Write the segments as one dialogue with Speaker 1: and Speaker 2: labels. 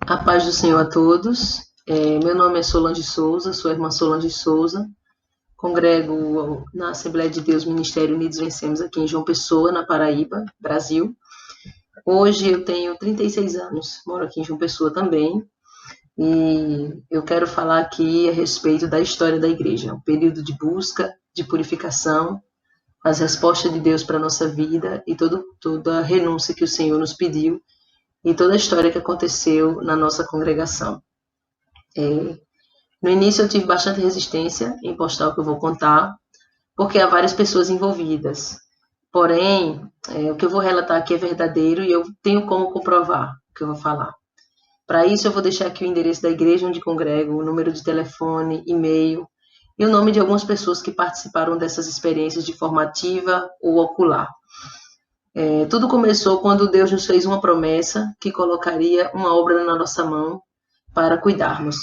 Speaker 1: A paz do Senhor a todos. Meu nome é Solange Souza, sou a irmã Solange Souza, congrego na Assembleia de Deus Ministério Unidos Vencemos aqui em João Pessoa, na Paraíba, Brasil. Hoje eu tenho 36 anos, moro aqui em João Pessoa também, e eu quero falar aqui a respeito da história da igreja, o período de busca, de purificação, as respostas de Deus para a nossa vida e toda a renúncia que o Senhor nos pediu e toda a história que aconteceu na nossa congregação. No início eu tive bastante resistência em postar o que eu vou contar, porque há várias pessoas envolvidas. Porém, o que eu vou relatar aqui é verdadeiro e eu tenho como comprovar o que eu vou falar. Para isso, eu vou deixar aqui o endereço da igreja onde congrego, o número de telefone, e-mail e o nome de algumas pessoas que participaram dessas experiências de forma ativa ou ocular. Tudo começou quando Deus nos fez uma promessa que colocaria uma obra na nossa mão para cuidarmos.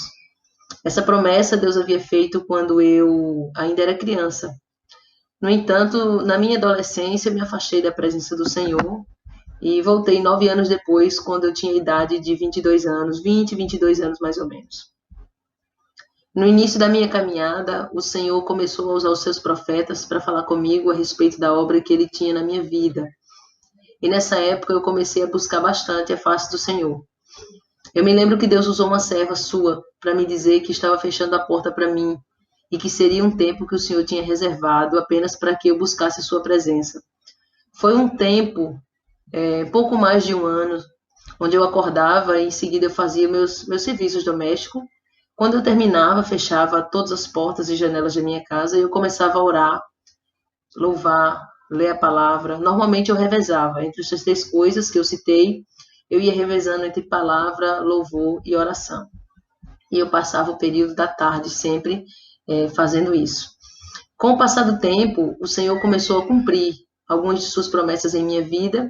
Speaker 1: Essa promessa Deus havia feito quando eu ainda era criança. No entanto, na minha adolescência, eu me afastei da presença do Senhor e voltei 9 anos depois, quando eu tinha a idade de 22 anos, 20, 22 anos mais ou menos. No início da minha caminhada, o Senhor começou a usar os seus profetas para falar comigo a respeito da obra que Ele tinha na minha vida. E nessa época eu comecei a buscar bastante a face do Senhor. Eu me lembro que Deus usou uma serva sua para me dizer que estava fechando a porta para mim e que seria um tempo que o Senhor tinha reservado apenas para que eu buscasse a sua presença. Foi um tempo, pouco mais de um ano, onde eu acordava e em seguida eu fazia meus serviços domésticos. Quando eu terminava, fechava todas as portas e janelas da minha casa e eu começava a orar, louvar, ler a palavra. Normalmente eu revezava entre essas três coisas que eu citei, eu ia revezando entre palavra, louvor e oração. E eu passava o período da tarde sempre fazendo isso. Com o passar do tempo, o Senhor começou a cumprir algumas de suas promessas em minha vida,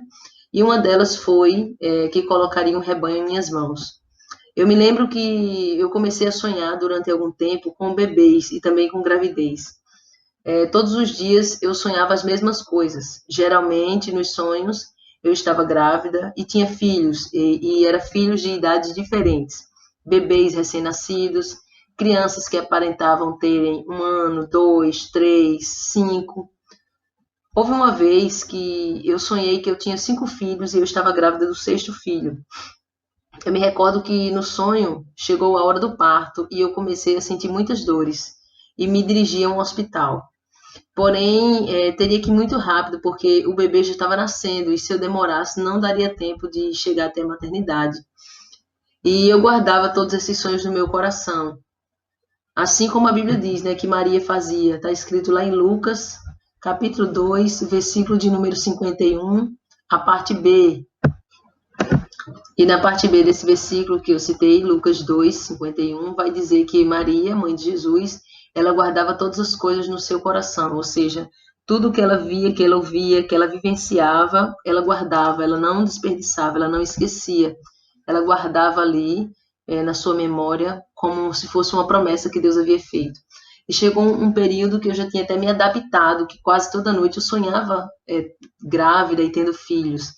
Speaker 1: e uma delas foi que colocaria um rebanho em minhas mãos. Eu me lembro que eu comecei a sonhar durante algum tempo com bebês e também com gravidez. Todos os dias eu sonhava as mesmas coisas. Geralmente, nos sonhos, eu estava grávida e tinha filhos, e eram filhos de idades diferentes. Bebês recém-nascidos, crianças que aparentavam terem 1 ano, 2, 3, 5. Houve uma vez que eu sonhei que eu tinha 5 filhos e eu estava grávida do sexto filho. Eu me recordo que no sonho chegou a hora do parto e eu comecei a sentir muitas dores e me dirigi a um hospital. Porém, teria que ir muito rápido, porque o bebê já estava nascendo, e se eu demorasse, não daria tempo de chegar até a maternidade. E eu guardava todos esses sonhos no meu coração. Assim como a Bíblia diz, né, que Maria fazia. Está escrito lá em Lucas, capítulo 2, versículo de número 51, a parte B. E na parte B desse versículo que eu citei, Lucas 2, 51, vai dizer que Maria, mãe de Jesus, ela guardava todas as coisas no seu coração, ou seja, tudo que ela via, que ela ouvia, que ela vivenciava, ela guardava, ela não desperdiçava, ela não esquecia, ela guardava ali na sua memória como se fosse uma promessa que Deus havia feito. E chegou um período que eu já tinha até me adaptado, que quase toda noite eu sonhava grávida e tendo filhos.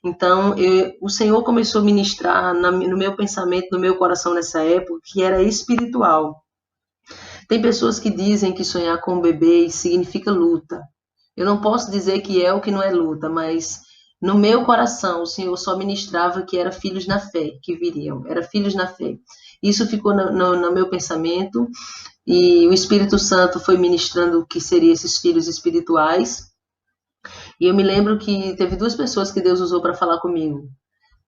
Speaker 1: Então, o Senhor começou a ministrar no meu pensamento, no meu coração nessa época, que era espiritual. Tem pessoas que dizem que sonhar com bebês significa luta. Eu não posso dizer que é o que não é luta, mas no meu coração o Senhor só ministrava que era filhos na fé que viriam, era filhos na fé. Isso ficou no meu pensamento e o Espírito Santo foi ministrando o que seriam esses filhos espirituais. E eu me lembro que teve duas pessoas que Deus usou para falar comigo.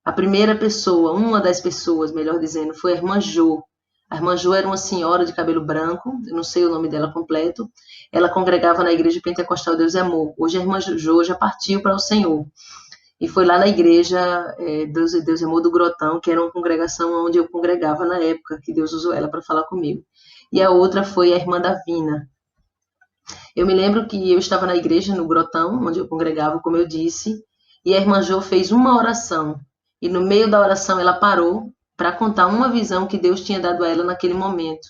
Speaker 1: A primeira pessoa, uma das pessoas, melhor dizendo, foi a irmã Jo. A irmã Jo era uma senhora de cabelo branco, eu não sei o nome dela completo. Ela congregava na igreja pentecostal Deus é Amor. Hoje a irmã Jo já partiu para o Senhor. E foi lá na igreja Deus é Amor do Grotão, que era uma congregação onde eu congregava na época, que Deus usou ela para falar comigo. E a outra foi a irmã Davina. Eu me lembro que eu estava na igreja, no Grotão, onde eu congregava, como eu disse, e a irmã Jo fez uma oração. E no meio da oração ela parou para contar uma visão que Deus tinha dado a ela naquele momento.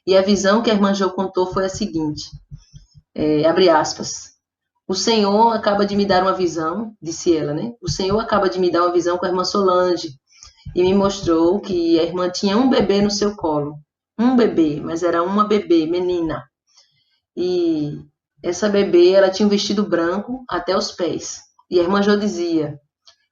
Speaker 1: E a visão que a irmã Jo contou foi a seguinte, abre aspas, o Senhor acaba de me dar uma visão, disse ela, né? O Senhor acaba de me dar uma visão com a irmã Solange. e me mostrou que a irmã tinha um bebê no seu colo. Um bebê, mas era uma bebê, menina. E essa bebê, ela tinha um vestido branco até os pés. E a irmã Jo dizia: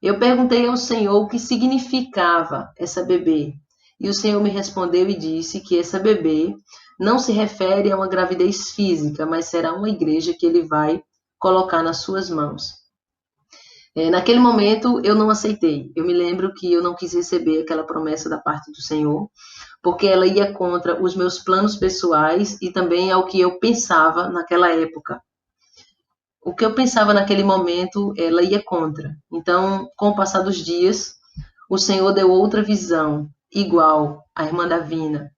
Speaker 1: eu perguntei ao Senhor o que significava essa bebê. E o Senhor me respondeu e disse que essa bebê não se refere a uma gravidez física, mas será uma igreja que ele vai colocar nas suas mãos. Naquele momento eu não aceitei. Eu me lembro que eu não quis receber aquela promessa da parte do Senhor, porque ela ia contra os meus planos pessoais e também ao que eu pensava naquela época. O que eu pensava naquele momento, ela ia contra. Então, com o passar dos dias, o Senhor deu outra visão, igual à irmã Davina.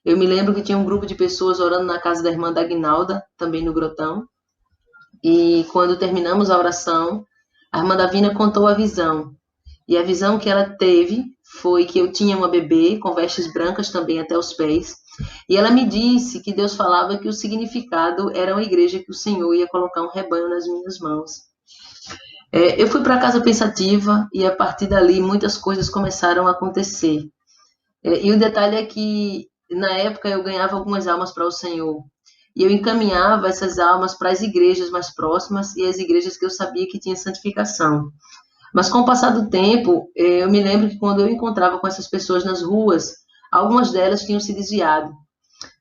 Speaker 1: Eu me lembro que tinha um grupo de pessoas orando na casa da irmã Dagnalda, também no Grotão, e quando terminamos a oração, a irmã Davina contou a visão. E a visão que ela teve foi que eu tinha uma bebê com vestes brancas também até os pés. E ela me disse que Deus falava que o significado era uma igreja que o Senhor ia colocar um rebanho nas minhas mãos. Eu fui para casa pensativa e a partir dali muitas coisas começaram a acontecer. E o detalhe é que na época eu ganhava algumas almas para o Senhor. E eu encaminhava essas almas para as igrejas mais próximas e as igrejas que eu sabia que tinha santificação. Mas com o passar do tempo, eu me lembro que quando eu encontrava com essas pessoas nas ruas, algumas delas tinham se desviado.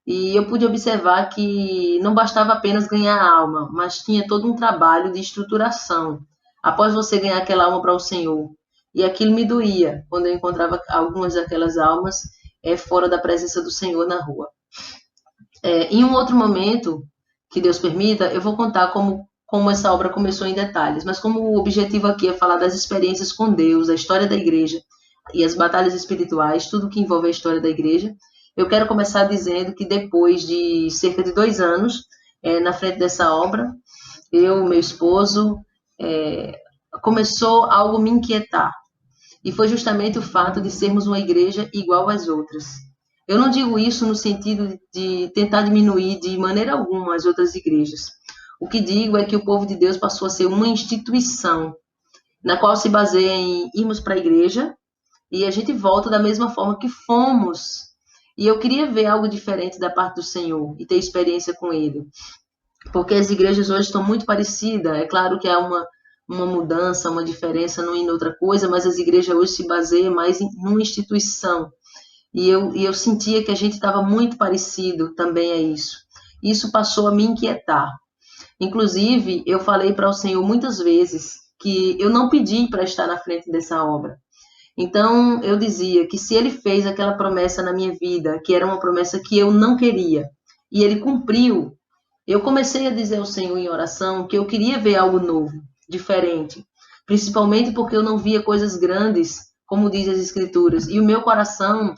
Speaker 1: E eu pude observar que não bastava apenas ganhar a alma, mas tinha todo um trabalho de estruturação após você ganhar aquela alma para o Senhor. E aquilo me doía quando eu encontrava algumas daquelas almas fora da presença do Senhor na rua. Em um outro momento, que Deus permita, eu vou contar como essa obra começou em detalhes, mas como o objetivo aqui é falar das experiências com Deus, a história da igreja e as batalhas espirituais, tudo que envolve a história da igreja, eu quero começar dizendo que depois de cerca de 2 anos, na frente dessa obra, eu, meu esposo, começou algo me inquietar. E foi justamente o fato de sermos uma igreja igual às outras. Eu não digo isso no sentido de tentar diminuir de maneira alguma as outras igrejas. O que digo é que o povo de Deus passou a ser uma instituição, na qual se baseia em irmos para a igreja e a gente volta da mesma forma que fomos. E eu queria ver algo diferente da parte do Senhor e ter experiência com Ele. Porque as igrejas hoje estão muito parecidas. É claro que há uma mudança, uma diferença não em outra coisa, mas as igrejas hoje se baseiam mais em uma instituição. E eu sentia que a gente estava muito parecido também a isso. Isso passou a me inquietar. Inclusive, eu falei para o Senhor muitas vezes que eu não pedi para estar na frente dessa obra. Então, eu dizia que se ele fez aquela promessa na minha vida, que era uma promessa que eu não queria, e ele cumpriu, eu comecei a dizer ao Senhor em oração que eu queria ver algo novo, diferente, principalmente porque eu não via coisas grandes, como diz as Escrituras, e o meu coração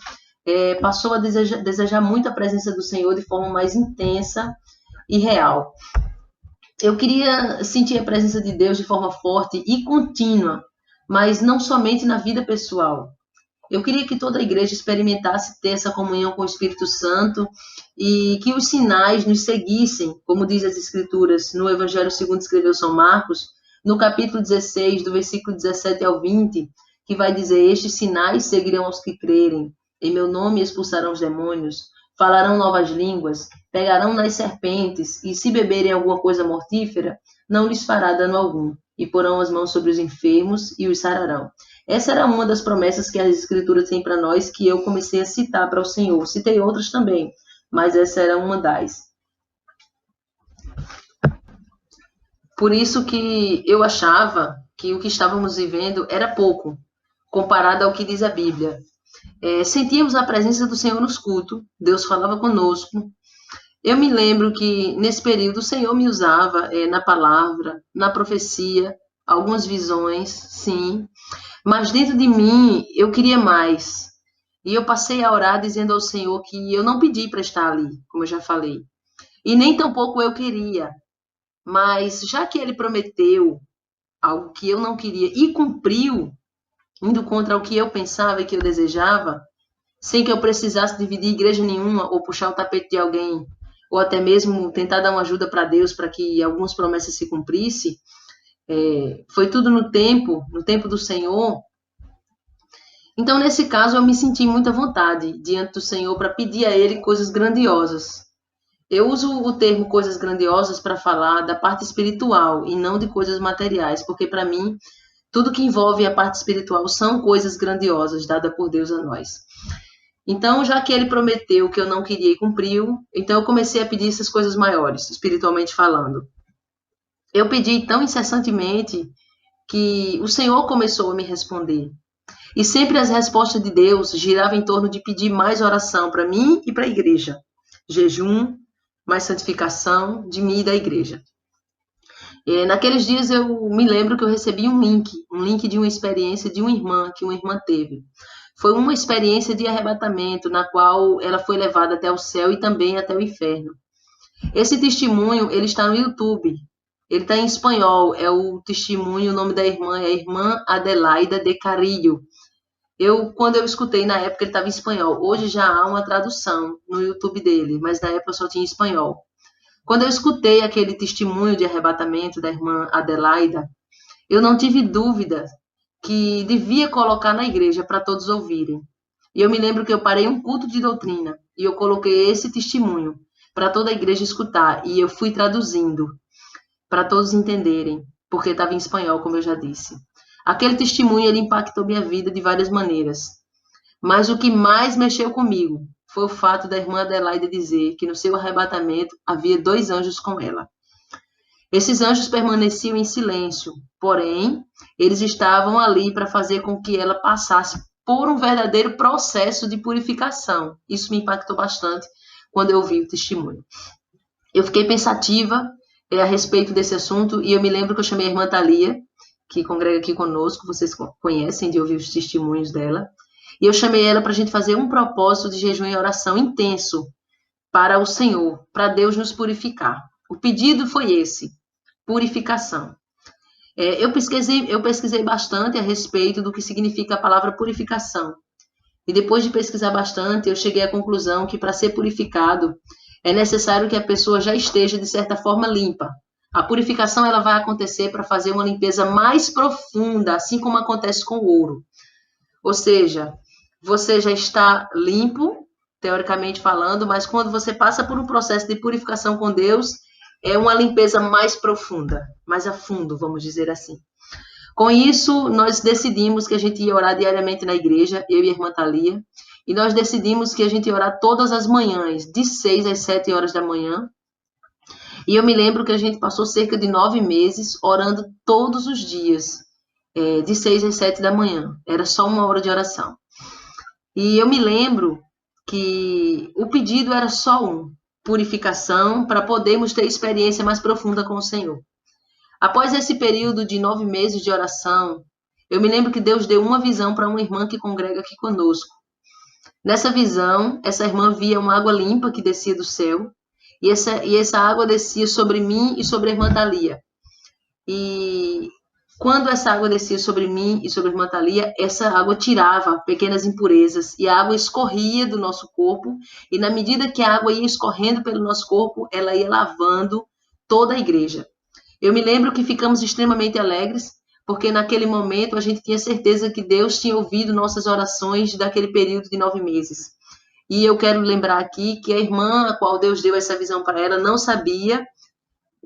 Speaker 1: passou a desejar muito a presença do Senhor de forma mais intensa e real. Eu queria sentir a presença de Deus de forma forte e contínua, mas não somente na vida pessoal. Eu queria que toda a igreja experimentasse ter essa comunhão com o Espírito Santo e que os sinais nos seguissem, como diz as Escrituras no Evangelho segundo escreveu São Marcos, no capítulo 16, do versículo 17 ao 20, que vai dizer: estes sinais seguirão aos que crerem. Em meu nome expulsarão os demônios, falarão novas línguas, pegarão nas serpentes, e se beberem alguma coisa mortífera, não lhes fará dano algum, e porão as mãos sobre os enfermos e os sararão. Essa era uma das promessas que as Escrituras têm para nós, que eu comecei a citar para o Senhor. Citei outras também, mas essa era uma das. Por isso que eu achava que o que estávamos vivendo era pouco, comparado ao que diz a Bíblia. Sentíamos a presença do Senhor nos cultos, Deus falava conosco. Eu me lembro que nesse período o Senhor me usava na palavra, na profecia, algumas visões, sim, mas dentro de mim eu queria mais. E eu passei a orar dizendo ao Senhor que eu não pedi para estar ali, como eu já falei. E nem tampouco eu queria. Mas já que ele prometeu algo que eu não queria e cumpriu, indo contra o que eu pensava e que eu desejava, sem que eu precisasse dividir igreja nenhuma ou puxar o tapete de alguém, ou até mesmo tentar dar uma ajuda para Deus para que algumas promessas se cumprissem, foi tudo no tempo do Senhor. Então, nesse caso, eu me senti muita vontade diante do Senhor para pedir a Ele coisas grandiosas. Eu uso o termo coisas grandiosas para falar da parte espiritual e não de coisas materiais, porque para mim, tudo que envolve a parte espiritual são coisas grandiosas dadas por Deus a nós. Então, já que ele prometeu que eu não queria e cumpriu, então eu comecei a pedir essas coisas maiores, espiritualmente falando. Eu pedi tão incessantemente que o Senhor começou a me responder. E sempre as respostas de Deus giravam em torno de pedir mais oração para mim e para a igreja. Jejum, mais santificação de mim e da igreja. Naqueles dias eu me lembro que eu recebi um link de uma experiência de uma irmã que uma irmã teve. Foi uma experiência de arrebatamento na qual ela foi levada até o céu e também até o inferno. Esse testemunho, ele está no YouTube. Ele está em espanhol, é o testemunho, o nome da irmã é a irmã Adelaida de Carillo. Quando eu escutei, na época ele estava em espanhol. Hoje já há uma tradução no YouTube dele, mas na época eu só tinha espanhol. Quando eu escutei aquele testemunho de arrebatamento da irmã Adelaida, eu não tive dúvida que devia colocar na igreja para todos ouvirem. E eu me lembro que eu parei um culto de doutrina e eu coloquei esse testemunho para toda a igreja escutar e eu fui traduzindo para todos entenderem, porque estava em espanhol, como eu já disse. Aquele testemunho ele impactou minha vida de várias maneiras, mas o que mais mexeu comigo foi o fato da irmã Adelaide dizer que no seu arrebatamento havia 2 anjos com ela. Esses anjos permaneciam em silêncio, porém, eles estavam ali para fazer com que ela passasse por um verdadeiro processo de purificação. Isso me impactou bastante quando eu ouvi o testemunho. Eu fiquei pensativa a respeito desse assunto e eu me lembro que eu chamei a irmã Thalia, que congrega aqui conosco, vocês conhecem de ouvir os testemunhos dela, e eu chamei ela para a gente fazer um propósito de jejum e oração intenso para o Senhor, para Deus nos purificar. O pedido foi esse, purificação. Eu pesquisei bastante a respeito do que significa a palavra purificação. E depois de pesquisar bastante, eu cheguei à conclusão que para ser purificado é necessário que a pessoa já esteja de certa forma limpa. A purificação ela vai acontecer para fazer uma limpeza mais profunda, assim como acontece com o ouro. Ou seja, você já está limpo, teoricamente falando, mas quando você passa por um processo de purificação com Deus, é uma limpeza mais profunda, mais a fundo, vamos dizer assim. Com isso, nós decidimos que a gente ia orar diariamente na igreja, eu e a irmã Thalia, e nós decidimos que a gente ia orar todas as manhãs, de 6 às 7 horas da manhã. E eu me lembro que a gente passou cerca de 9 meses orando todos os dias, de 6 às 7 da manhã. Era só 1 hora de oração. E eu me lembro que o pedido era só purificação, para podermos ter experiência mais profunda com o Senhor. Após esse período de 9 meses de oração, eu me lembro que Deus deu uma visão para uma irmã que congrega aqui conosco. Nessa visão, essa irmã via uma água limpa que descia do céu, e essa água descia sobre mim e sobre a irmã Thalia. E quando essa água descia sobre mim e sobre a irmã Thalia, essa água tirava pequenas impurezas e a água escorria do nosso corpo, e na medida que a água ia escorrendo pelo nosso corpo, ela ia lavando toda a igreja. Eu me lembro que ficamos extremamente alegres, porque naquele momento a gente tinha certeza que Deus tinha ouvido nossas orações daquele período de 9 meses. E eu quero lembrar aqui que a irmã a qual Deus deu essa visão para ela não sabia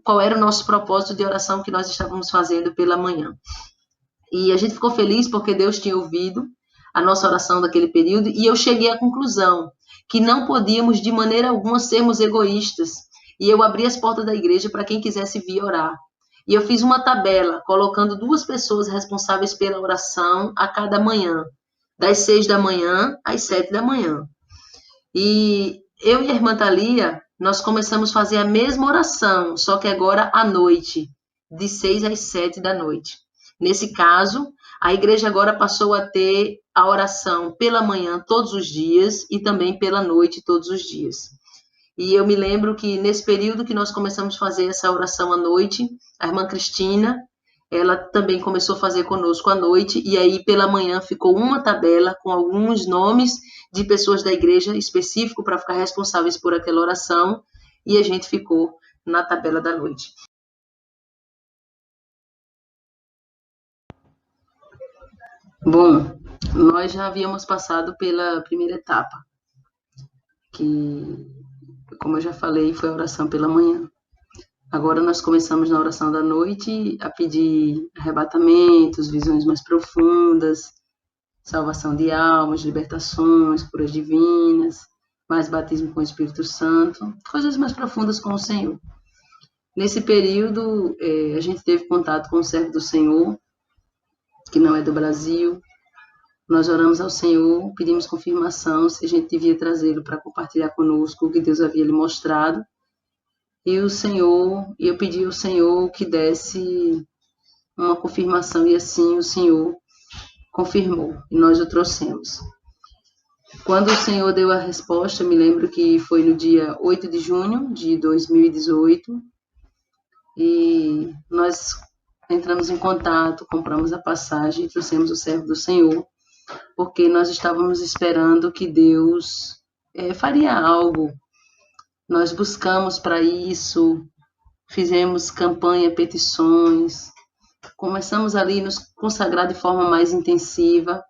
Speaker 1: qual era o nosso propósito de oração que nós estávamos fazendo pela manhã. E a gente ficou feliz porque Deus tinha ouvido a nossa oração daquele período, e eu cheguei à conclusão que não podíamos de maneira alguma sermos egoístas. E eu abri as portas da igreja para quem quisesse vir orar. E eu fiz uma tabela, colocando 2 pessoas responsáveis pela oração a cada manhã, das 6 da manhã às 7 da manhã. E eu e a irmã Thalia, nós começamos a fazer a mesma oração, só que agora à noite, de 6 às 7 da noite. Nesse caso, a igreja agora passou a ter a oração pela manhã todos os dias e também pela noite todos os dias. E eu me lembro que nesse período que nós começamos a fazer essa oração à noite, a irmã Cristina, ela também começou a fazer conosco à noite, e aí pela manhã ficou uma tabela com alguns nomes de pessoas da igreja específico para ficar responsáveis por aquela oração, e a gente ficou na tabela da noite. Bom, nós já havíamos passado pela primeira etapa, que, como eu já falei, foi a oração pela manhã. Agora nós começamos na oração da noite a pedir arrebatamentos, visões mais profundas, salvação de almas, libertações, curas divinas, mais batismo com o Espírito Santo, coisas mais profundas com o Senhor. Nesse período, a gente teve contato com o servo do Senhor, que não é do Brasil. Nós oramos ao Senhor, pedimos confirmação se a gente devia trazê-lo para compartilhar conosco o que Deus havia lhe mostrado. E eu pedi ao Senhor que desse uma confirmação, e assim o Senhor confirmou, e nós o trouxemos. Quando o Senhor deu a resposta, me lembro que foi no dia 8 de junho de 2018, e nós entramos em contato, compramos a passagem e trouxemos o servo do Senhor, porque nós estávamos esperando que Deus faria algo. Nós buscamos para isso, fizemos campanha, petições, começamos ali a nos consagrar de forma mais intensiva,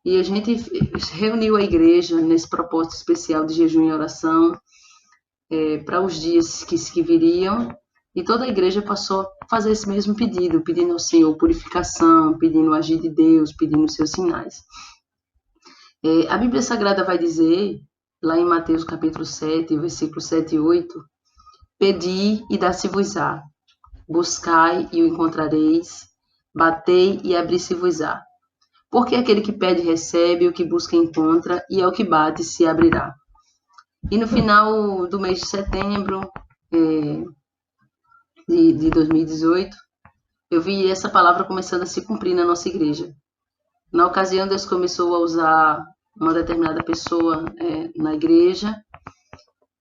Speaker 1: e a gente reuniu a igreja nesse propósito especial de jejum e oração para os dias que viriam, e toda a igreja passou a fazer esse mesmo pedido, pedindo ao Senhor purificação, pedindo o agir de Deus, pedindo os seus sinais. A Bíblia Sagrada vai dizer, lá em Mateus capítulo 7, versículos 7 e 8, pedi e dá-se-vos-á, buscai e o encontrareis, batei e abri-se-vos-á. Porque aquele que pede recebe, o que busca encontra, e ao que bate se abrirá. E no final do mês de setembro de 2018, eu vi essa palavra começando a se cumprir na nossa igreja. Na ocasião, Deus começou a usar uma determinada pessoa na igreja,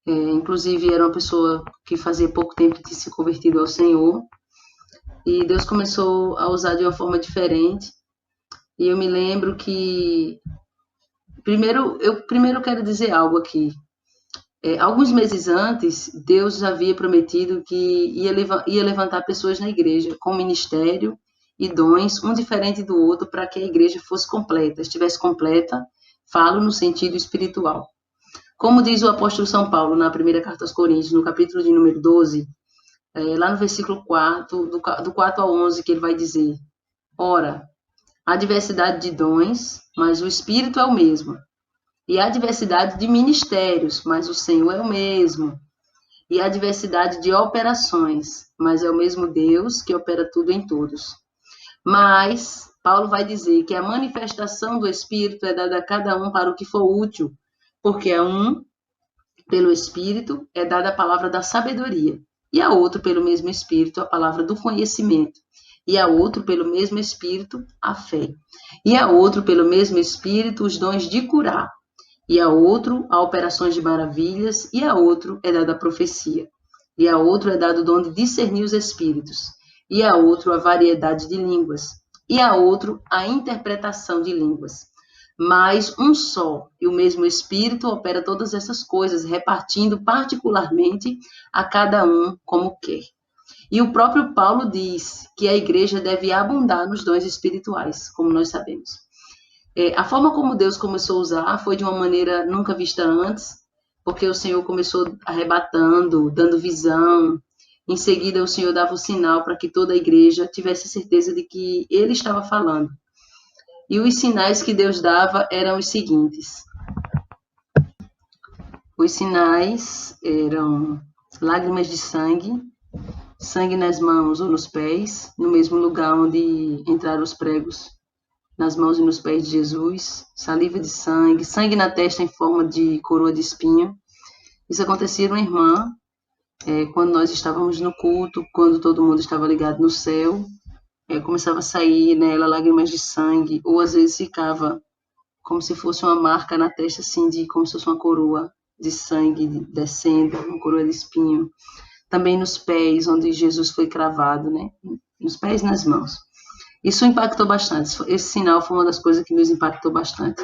Speaker 1: inclusive era uma pessoa que fazia pouco tempo que tinha se convertido ao Senhor, e Deus começou a usar de uma forma diferente. E eu me lembro que primeiro quero dizer algo aqui. Alguns meses antes, Deus havia prometido que ia levantar pessoas na igreja com ministério e dons, um diferente do outro, para que a igreja fosse completa, estivesse completa, falo no sentido espiritual. Como diz o apóstolo São Paulo na primeira carta aos Coríntios, no capítulo de número 12, lá no versículo 4, do 4 ao 11, que ele vai dizer: ora, há diversidade de dons, mas o Espírito é o mesmo. E há diversidade de ministérios, mas o Senhor é o mesmo. E há diversidade de operações, mas é o mesmo Deus que opera tudo em todos. Mas Paulo vai dizer que a manifestação do Espírito é dada a cada um para o que for útil, porque a um, pelo Espírito, é dada a palavra da sabedoria, e a outro, pelo mesmo Espírito, a palavra do conhecimento, e a outro, pelo mesmo Espírito, a fé, e a outro, pelo mesmo Espírito, os dons de curar, e a outro, a operações de maravilhas, e a outro é dada a profecia, e a outro é dado o dom de discernir os espíritos, e a outro a variedade de línguas, e a outro a interpretação de línguas. Mas um só e o mesmo Espírito opera todas essas coisas, repartindo particularmente a cada um como quer. E o próprio Paulo diz que a igreja deve abundar nos dons espirituais, como nós sabemos. A forma como Deus começou a usar foi de uma maneira nunca vista antes, porque o Senhor começou arrebatando, dando visão. Em seguida, o Senhor dava o sinal para que toda a igreja tivesse certeza de que Ele estava falando. E os sinais que Deus dava eram os seguintes. Os sinais eram lágrimas de sangue, sangue nas mãos ou nos pés, no mesmo lugar onde entraram os pregos, nas mãos e nos pés de Jesus, saliva de sangue, sangue na testa em forma de coroa de espinho. Isso acontecia uma irmã, quando nós estávamos no culto, quando todo mundo estava ligado no céu, começava a sair nela lágrimas de sangue, ou às vezes ficava como se fosse uma marca na testa, assim, como se fosse uma coroa de sangue descendo, uma coroa de espinho. Também nos pés, onde Jesus foi cravado, né? Nos pés e nas mãos. Isso impactou bastante. Esse sinal foi uma das coisas que nos impactou bastante.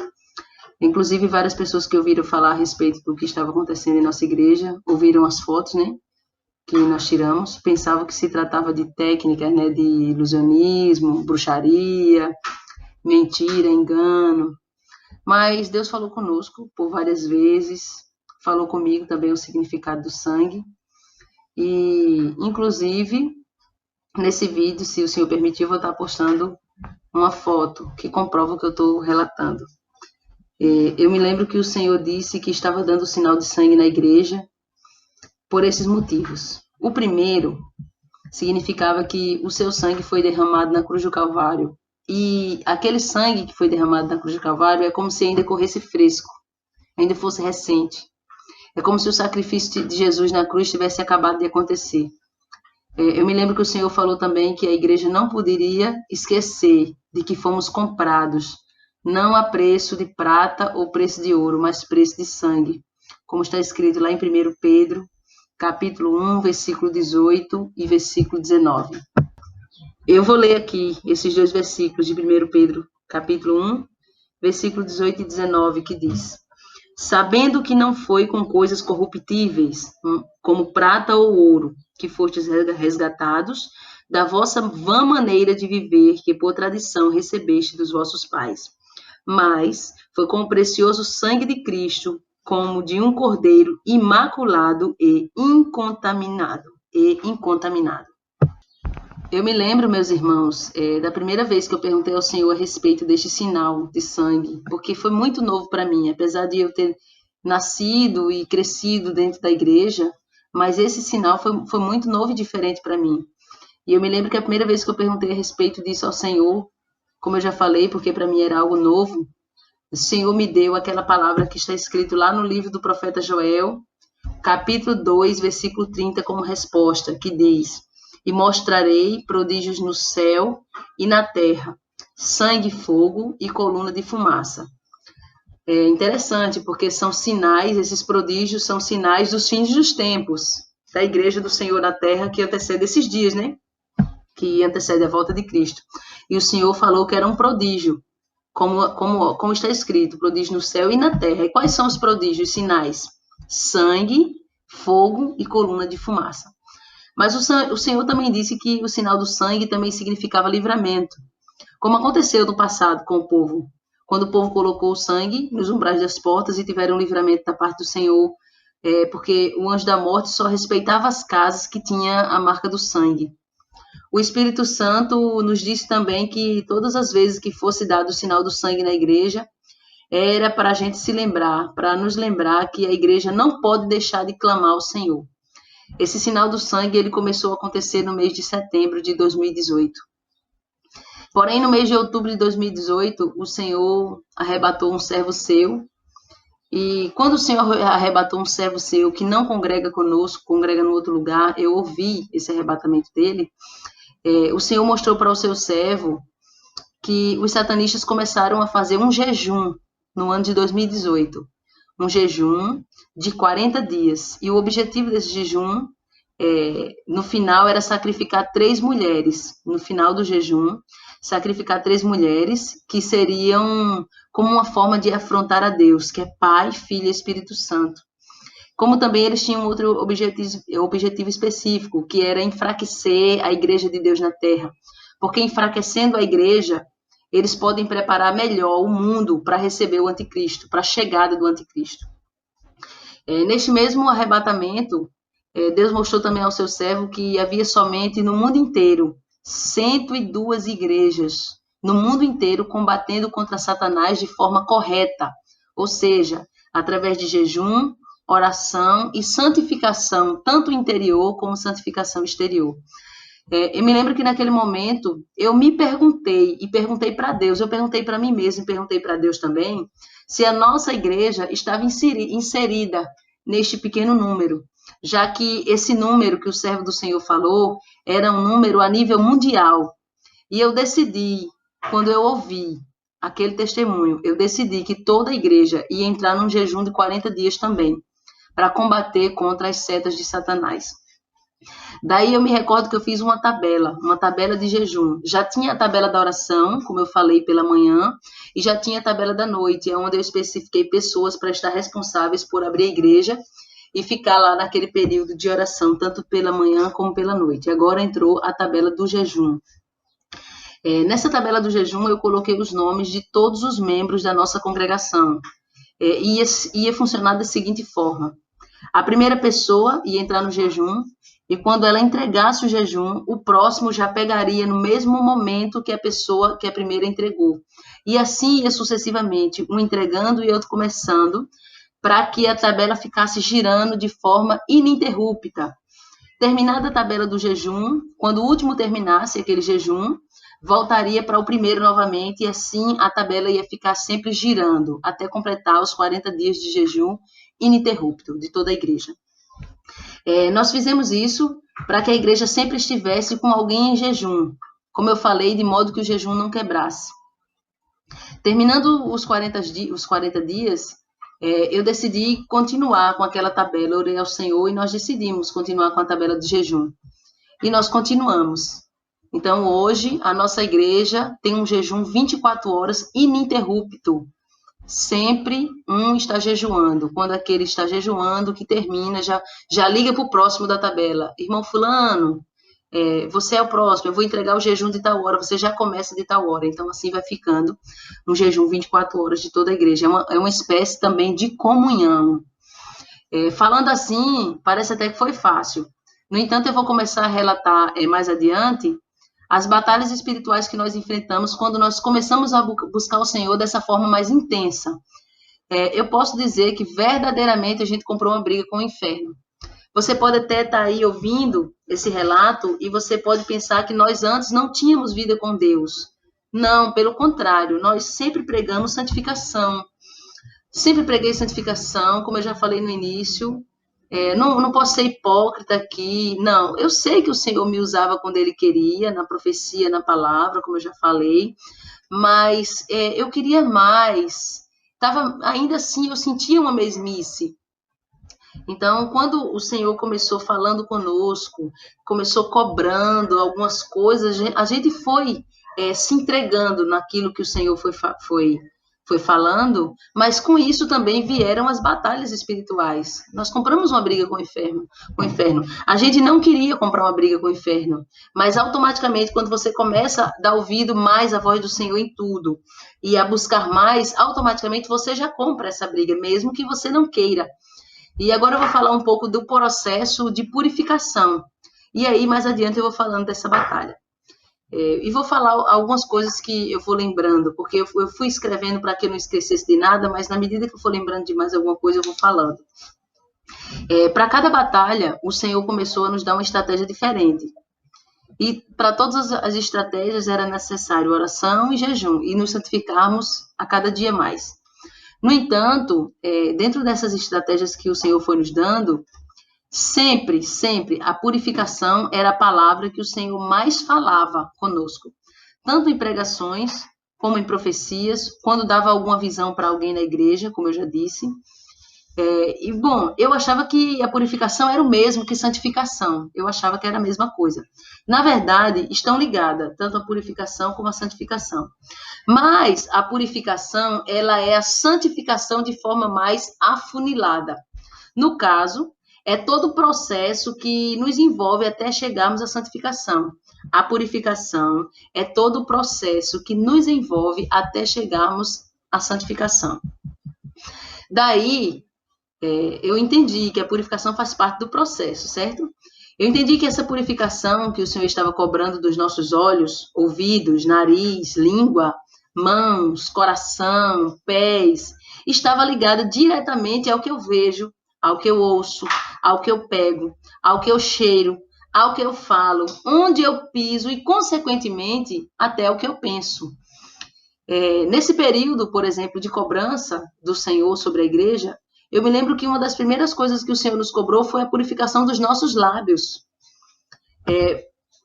Speaker 1: Inclusive, várias pessoas que ouviram falar a respeito do que estava acontecendo em nossa igreja, ouviram as fotos, né, que nós tiramos, pensavam que se tratava de técnicas, né, de ilusionismo, bruxaria, mentira, engano. Mas Deus falou conosco por várias vezes, falou comigo também o significado do sangue. E, inclusive, nesse vídeo, se o Senhor permitir, eu vou estar postando uma foto que comprova o que eu estou relatando. Eu me lembro que o Senhor disse que estava dando sinal de sangue na igreja por esses motivos. O primeiro significava que o seu sangue foi derramado na cruz do Calvário. E aquele sangue que foi derramado na cruz do Calvário é como se ainda corresse fresco, ainda fosse recente. É como se o sacrifício de Jesus na cruz tivesse acabado de acontecer. Eu me lembro que o Senhor falou também que a igreja não poderia esquecer de que fomos comprados, não a preço de prata ou preço de ouro, mas preço de sangue, como está escrito lá em 1 Pedro, capítulo 1, versículo 18 e versículo 19. Eu vou ler aqui esses dois versículos de 1 Pedro, capítulo 1, versículo 18 e 19, que diz: sabendo que não foi com coisas corruptíveis, como prata ou ouro, que fostes resgatados da vossa vã maneira de viver, que por tradição recebeste dos vossos pais, mas foi com o precioso sangue de Cristo, como de um cordeiro imaculado e incontaminado. Eu me lembro, meus irmãos, da primeira vez que eu perguntei ao Senhor a respeito deste sinal de sangue, porque foi muito novo para mim, apesar de eu ter nascido e crescido dentro da igreja, mas esse sinal foi muito novo e diferente para mim. E eu me lembro que a primeira vez que eu perguntei a respeito disso ao Senhor, como eu já falei, porque para mim era algo novo, o Senhor me deu aquela palavra que está escrito lá no livro do profeta Joel, capítulo 2, versículo 30, como resposta, que diz: e mostrarei prodígios no céu e na terra, sangue, fogo e coluna de fumaça. É interessante, porque são sinais, esses prodígios são sinais dos fins dos tempos, da igreja do Senhor na terra, que antecede esses dias, né? Que antecede a volta de Cristo. E o Senhor falou que era um prodígio, como está escrito, prodígio no céu e na terra. E quais são os prodígios, sinais? Sangue, fogo e coluna de fumaça. Mas o Senhor também disse que o sinal do sangue também significava livramento, como aconteceu no passado com o povo, quando o povo colocou o sangue nos umbrais das portas e tiveram livramento da parte do Senhor, porque o anjo da morte só respeitava as casas que tinham a marca do sangue. O Espírito Santo nos disse também que todas as vezes que fosse dado o sinal do sangue na igreja, era para a gente se lembrar, para nos lembrar que a igreja não pode deixar de clamar ao Senhor. Esse sinal do sangue ele começou a acontecer no mês de setembro de 2018. Porém, no mês de outubro de 2018, o Senhor arrebatou um servo seu. E quando o Senhor arrebatou um servo seu que não congrega conosco, congrega no outro lugar, eu ouvi esse arrebatamento dele. O Senhor mostrou para o seu servo que os satanistas começaram a fazer um jejum no ano de 2018. Um jejum de 40 dias. E o objetivo desse jejum, no final, era sacrificar 3 mulheres. No final do jejum, sacrificar 3 mulheres que seriam como uma forma de afrontar a Deus, que é Pai, Filho e Espírito Santo. Como também eles tinham outro objetivo específico, que era enfraquecer a igreja de Deus na terra. Porque enfraquecendo a igreja, eles podem preparar melhor o mundo para receber o anticristo, para a chegada do anticristo. Neste mesmo arrebatamento, Deus mostrou também ao seu servo que havia somente no mundo inteiro 102 igrejas, no mundo inteiro combatendo contra Satanás de forma correta, ou seja, através de jejum, oração e santificação, tanto interior como santificação exterior. Eu me lembro que naquele momento eu me perguntei, e perguntei para Deus, eu perguntei para mim mesmo e perguntei para Deus também, se a nossa igreja estava inserida neste pequeno número, já que esse número que o servo do Senhor falou era um número a nível mundial. E eu decidi, quando eu ouvi aquele testemunho, eu decidi que toda a igreja ia entrar num jejum de 40 dias também, para combater contra as setas de Satanás. Daí eu me recordo que eu fiz uma tabela de jejum. Já tinha a tabela da oração, como eu falei, pela manhã, e já tinha a tabela da noite, onde eu especifiquei pessoas para estar responsáveis por abrir a igreja e ficar lá naquele período de oração, tanto pela manhã como pela noite. Agora entrou a tabela do jejum. Nessa tabela do jejum, eu coloquei os nomes de todos os membros da nossa congregação. Ia funcionar da seguinte forma: a primeira pessoa ia entrar no jejum, e quando ela entregasse o jejum, o próximo já pegaria no mesmo momento que a pessoa que a primeira entregou. E assim ia sucessivamente, um entregando e outro começando, para que a tabela ficasse girando de forma ininterrupta. Terminada a tabela do jejum, quando o último terminasse aquele jejum, voltaria para o primeiro novamente, e assim a tabela ia ficar sempre girando, até completar os 40 dias de jejum ininterrupto de toda a igreja. Nós fizemos isso para que a igreja sempre estivesse com alguém em jejum, como eu falei, de modo que o jejum não quebrasse. Terminando os 40 dias, eu decidi continuar com aquela tabela, orei ao Senhor e nós decidimos continuar com a tabela de jejum. E nós continuamos. Então, hoje, a nossa igreja tem um jejum 24 horas ininterrupto. Sempre um está jejuando. Quando aquele está jejuando, que termina, já liga para o próximo da tabela. Irmão fulano, você é o próximo, eu vou entregar o jejum de tal hora, você já começa de tal hora. Então, assim vai ficando um jejum 24 horas de toda a igreja. É uma espécie também de comunhão. Falando assim, parece até que foi fácil. No entanto, eu vou começar a relatar mais adiante as batalhas espirituais que nós enfrentamos quando nós começamos a buscar o Senhor dessa forma mais intensa. Eu posso dizer que verdadeiramente a gente comprou uma briga com o inferno. Você pode até estar aí ouvindo esse relato e você pode pensar que nós antes não tínhamos vida com Deus. Não, pelo contrário, nós sempre pregamos santificação. Sempre preguei santificação, como eu já falei no início. Não posso ser hipócrita aqui. Não, eu sei que o Senhor me usava quando Ele queria, na profecia, na palavra, como eu já falei. Mas eu queria mais. Ainda assim, eu sentia uma mesmice. Então, quando o Senhor começou falando conosco, começou cobrando algumas coisas, a gente foi se entregando naquilo que o Senhor foi falando, mas com isso também vieram as batalhas espirituais. Nós compramos uma briga com o inferno. A gente não queria comprar uma briga com o inferno, mas automaticamente, quando você começa a dar ouvido mais à voz do Senhor em tudo e a buscar mais, automaticamente você já compra essa briga, mesmo que você não queira. E agora eu vou falar um pouco do processo de purificação. E aí, mais adiante, eu vou falando dessa batalha. E vou falar algumas coisas que eu vou lembrando, porque eu fui escrevendo para que eu não esquecesse de nada, mas na medida que eu for lembrando de mais alguma coisa, eu vou falando. Para cada batalha, o Senhor começou a nos dar uma estratégia diferente. E para todas as estratégias era necessário oração e jejum, e nos santificarmos a cada dia mais. No entanto, dentro dessas estratégias que o Senhor foi nos dando, sempre, sempre, a purificação era a palavra que o Senhor mais falava conosco. Tanto em pregações, como em profecias, quando dava alguma visão para alguém na igreja, como eu já disse. Bom, eu achava que a purificação era o mesmo que santificação. Eu achava que era a mesma coisa. Na verdade, estão ligadas, tanto a purificação como a santificação. Mas a purificação, ela é a santificação de forma mais afunilada. No caso, é todo o processo que nos envolve até chegarmos à santificação. A purificação é todo o processo que nos envolve até chegarmos à santificação. Daí, eu entendi que a purificação faz parte do processo, certo? Eu entendi que essa purificação que o Senhor estava cobrando dos nossos olhos, ouvidos, nariz, língua, mãos, coração, pés, estava ligada diretamente ao que eu vejo, ao que eu ouço, ao que eu pego, ao que eu cheiro, ao que eu falo, onde eu piso e, consequentemente, até ao que eu penso. Nesse período, por exemplo, de cobrança do Senhor sobre a igreja, eu me lembro que uma das primeiras coisas que o Senhor nos cobrou foi a purificação dos nossos lábios.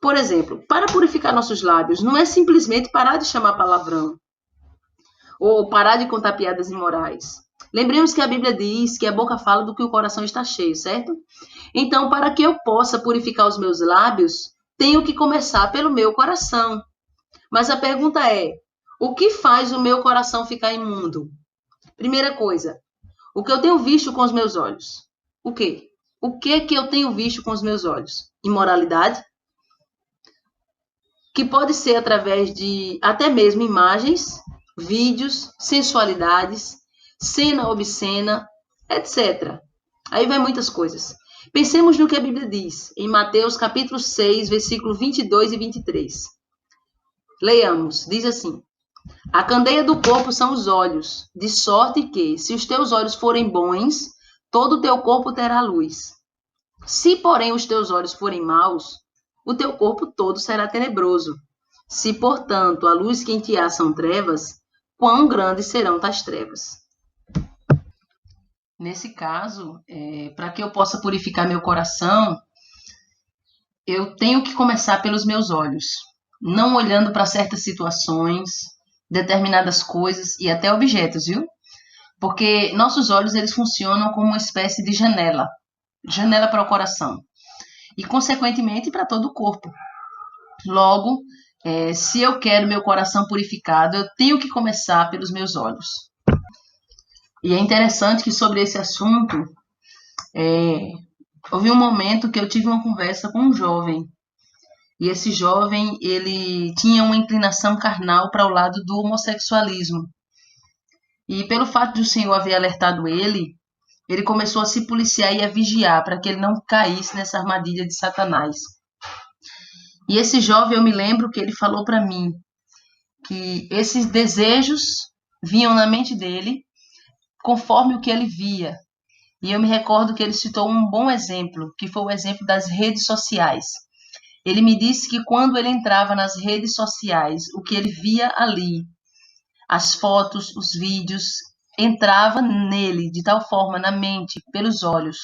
Speaker 1: Por exemplo, para purificar nossos lábios, não é simplesmente parar de chamar palavrão ou parar de contar piadas imorais. Lembremos que a Bíblia diz que a boca fala do que o coração está cheio, certo? Então, para que eu possa purificar os meus lábios, tenho que começar pelo meu coração. Mas a pergunta é, o que faz o meu coração ficar imundo? Primeira coisa, o que eu tenho visto com os meus olhos? O quê? O que eu tenho visto com os meus olhos? Imoralidade? que pode ser através de até mesmo imagens, vídeos, sensualidades, cena obscena, etc. Aí vai muitas coisas. Pensemos no que a Bíblia diz, em Mateus capítulo 6, versículo 22 e 23. Leiamos, diz assim: a candeia do corpo são os olhos, de sorte que, se os teus olhos forem bons, todo o teu corpo terá luz. Se, porém, os teus olhos forem maus, o teu corpo todo será tenebroso. Se, portanto, a luz que em ti há são trevas, quão grandes serão tais trevas? Nesse caso, para que eu possa purificar meu coração, eu tenho que começar pelos meus olhos, não olhando para certas situações, determinadas coisas e até objetos, viu? Porque nossos olhos eles funcionam como uma espécie de janela, janela para o coração e, consequentemente, para todo o corpo. Logo, se eu quero meu coração purificado, eu tenho que começar pelos meus olhos. E é interessante que sobre esse assunto, houve um momento que eu tive uma conversa com um jovem. E esse jovem, ele tinha uma inclinação carnal para o lado do homossexualismo. E pelo fato de o Senhor haver alertado ele começou a se policiar e a vigiar para que ele não caísse nessa armadilha de Satanás. E esse jovem, eu me lembro que ele falou para mim que esses desejos vinham na mente dele conforme o que ele via. E eu me recordo que ele citou um bom exemplo, que foi o exemplo das redes sociais. Ele me disse que quando ele entrava nas redes sociais, o que ele via ali, as fotos, os vídeos, entrava nele de tal forma, na mente, pelos olhos.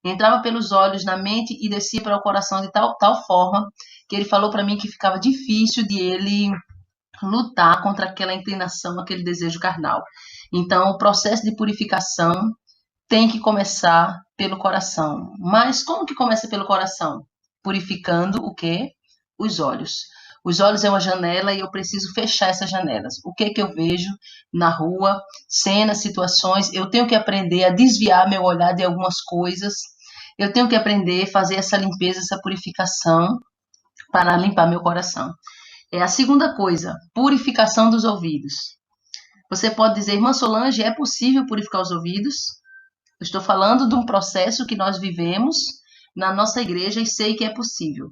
Speaker 1: Entrava pelos olhos, na mente e descia para o coração de tal forma que ele falou para mim que ficava difícil de ele lutar contra aquela inclinação, aquele desejo carnal. Então, o processo de purificação tem que começar pelo coração. Mas como que começa pelo coração? Purificando o quê? Os olhos. Os olhos é uma janela e eu preciso fechar essas janelas. O que é que eu vejo na rua, cenas, situações? Eu tenho que aprender a desviar meu olhar de algumas coisas. Eu tenho que aprender a fazer essa limpeza, essa purificação para limpar meu coração. A segunda coisa, purificação dos ouvidos. Você pode dizer, irmã Solange, é possível purificar os ouvidos? Eu estou falando de um processo que nós vivemos na nossa igreja e sei que é possível.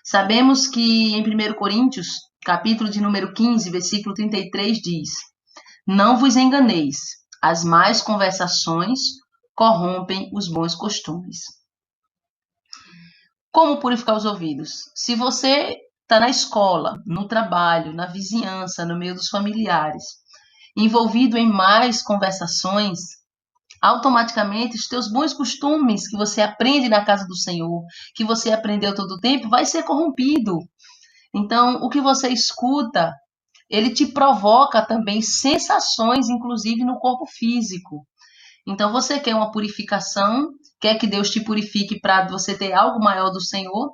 Speaker 1: Sabemos que em 1 Coríntios, capítulo de número 15, versículo 33, diz: não vos enganeis, as más conversações corrompem os bons costumes. Como purificar os ouvidos? Se você está na escola, no trabalho, na vizinhança, no meio dos familiares, envolvido em mais conversações, automaticamente os teus bons costumes que você aprende na casa do Senhor, que você aprendeu todo o tempo, vai ser corrompido. Então, o que você escuta, ele te provoca também sensações, inclusive no corpo físico. Então, você quer uma purificação, quer que Deus te purifique para você ter algo maior do Senhor,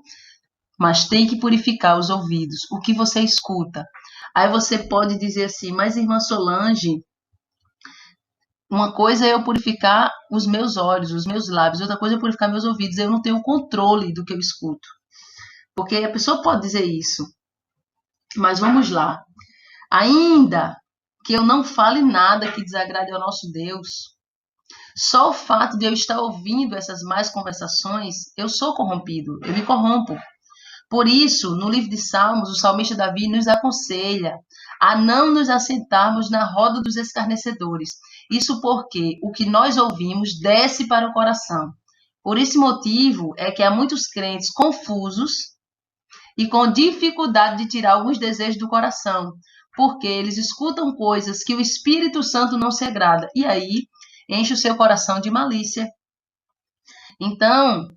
Speaker 1: mas tem que purificar os ouvidos, o que você escuta. Aí você pode dizer assim, mas irmã Solange, uma coisa é eu purificar os meus olhos, os meus lábios, outra coisa é eu purificar meus ouvidos. Eu não tenho controle do que eu escuto. Porque a pessoa pode dizer isso. Mas vamos lá. Ainda que eu não fale nada que desagrade ao nosso Deus, só o fato de eu estar ouvindo essas más conversações, eu sou corrompido, eu me corrompo. Por isso, no livro de Salmos, o salmista Davi nos aconselha a não nos assentarmos na roda dos escarnecedores. Isso porque o que nós ouvimos desce para o coração. Por esse motivo é que há muitos crentes confusos e com dificuldade de tirar alguns desejos do coração, porque eles escutam coisas que o Espírito Santo não se agrada, e aí enche o seu coração de malícia. Então,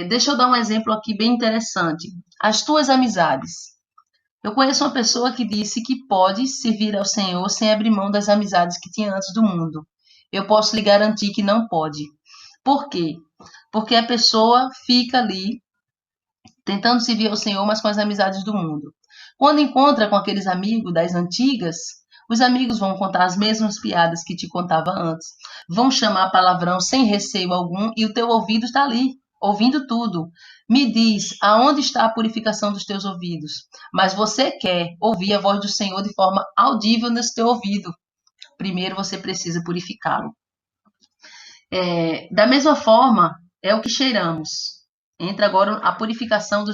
Speaker 1: deixa eu dar um exemplo aqui bem interessante. As tuas amizades. Eu conheço uma pessoa que disse que pode servir ao Senhor sem abrir mão das amizades que tinha antes do mundo. Eu posso lhe garantir que não pode. Por quê? Porque a pessoa fica ali tentando servir ao Senhor, mas com as amizades do mundo. Quando encontra com aqueles amigos das antigas, os amigos vão contar as mesmas piadas que te contava antes, vão chamar palavrão sem receio algum e o teu ouvido está ali. ouvindo tudo. Me diz, aonde está a purificação dos teus ouvidos? Mas você quer ouvir a voz do Senhor de forma audível nesse teu ouvido. Primeiro você precisa purificá-lo. Da mesma forma, é o que cheiramos. Entra agora a purificação da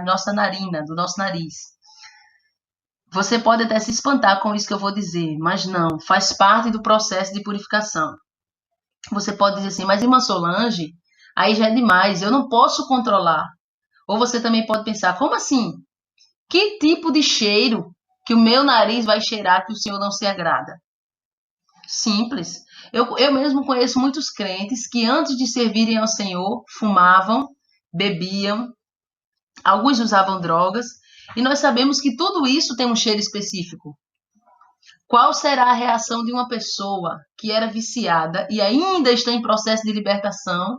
Speaker 1: nossa narina, do nosso nariz. Você pode até se espantar com isso que eu vou dizer, mas não, faz parte do processo de purificação. Você pode dizer assim, mas irmã Solange, aí já é demais, eu não posso controlar. Ou você também pode pensar, como assim? Que tipo de cheiro que o meu nariz vai cheirar que o Senhor não se agrada? Simples. Eu mesmo conheço muitos crentes que antes de servirem ao Senhor fumavam, bebiam, alguns usavam drogas, e nós sabemos que tudo isso tem um cheiro específico. Qual será a reação de uma pessoa que era viciada e ainda está em processo de libertação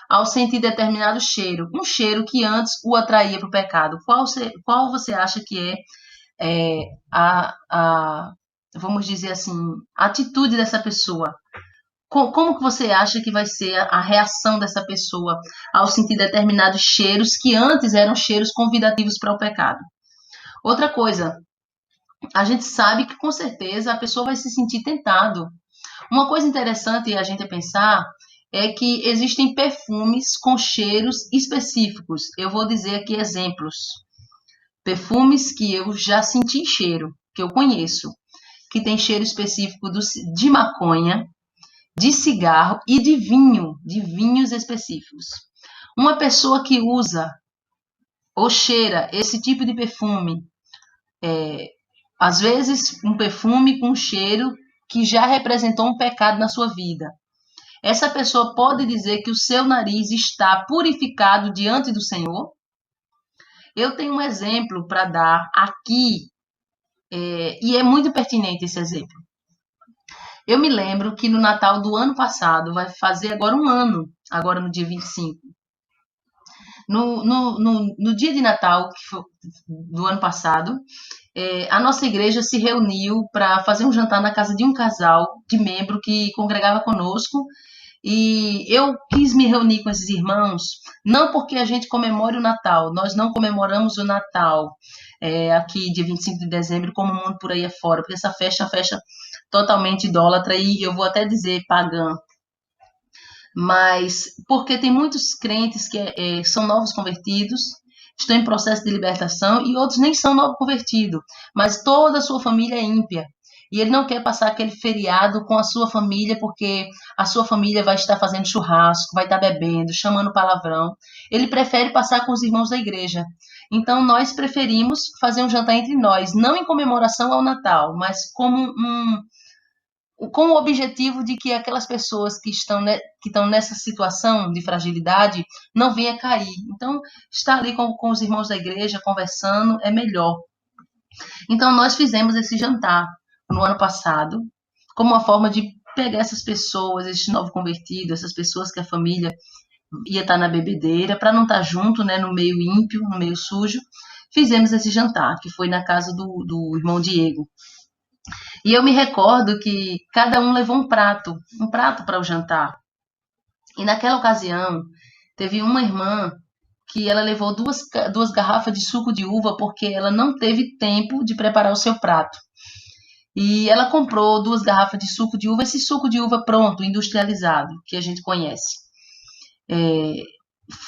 Speaker 1: ao sentir determinado cheiro? Um cheiro que antes o atraía para o pecado. Qual você acha que vamos dizer assim, a atitude dessa pessoa? Como que você acha que vai ser a reação dessa pessoa ao sentir determinados cheiros que antes eram cheiros convidativos para o pecado? Outra coisa, a gente sabe que com certeza a pessoa vai se sentir tentado. Uma coisa interessante a gente pensar é que existem perfumes com cheiros específicos. Eu vou dizer aqui exemplos. Perfumes que eu já senti cheiro, que eu conheço, que tem cheiro específico de maconha, de cigarro e de vinho, de vinhos específicos. Uma pessoa que usa ou cheira esse tipo de perfume, às vezes um perfume com cheiro que já representou um pecado na sua vida. Essa pessoa pode dizer que o seu nariz está purificado diante do Senhor? Eu tenho um exemplo para dar aqui, e é muito pertinente esse exemplo. Eu me lembro que no Natal do ano passado, vai fazer agora um ano, agora no dia 25. No dia de Natal do ano passado, a nossa igreja se reuniu para fazer um jantar na casa de um casal de membro que congregava conosco. E eu quis me reunir com esses irmãos, não porque a gente comemore o Natal, nós não comemoramos o Natal aqui, dia 25 de dezembro, como o mundo por aí afora, porque essa festa é uma festa totalmente idólatra e eu vou até dizer pagã. Mas porque tem muitos crentes que são novos convertidos, estão em processo de libertação e outros nem são novos convertidos, mas toda a sua família é ímpia. E ele não quer passar aquele feriado com a sua família, porque a sua família vai estar fazendo churrasco, vai estar bebendo, chamando palavrão. Ele prefere passar com os irmãos da igreja. Então, nós preferimos fazer um jantar entre nós, não em comemoração ao Natal, mas como com o objetivo de que aquelas pessoas que estão nessa situação de fragilidade não venham a cair. Então, estar ali com os irmãos da igreja, conversando, é melhor. Então, nós fizemos esse jantar no ano passado, como uma forma de pegar essas pessoas, esses novos convertidos, essas pessoas que a família ia estar na bebedeira, para não estar junto, né, no meio ímpio, no meio sujo. Fizemos esse jantar, que foi na casa do irmão Diego. E eu me recordo que cada um levou um prato para o jantar. E naquela ocasião, teve uma irmã que ela levou duas garrafas de suco de uva porque ela não teve tempo de preparar o seu prato. E ela comprou 2 garrafas de suco de uva, esse suco de uva pronto, industrializado, que a gente conhece.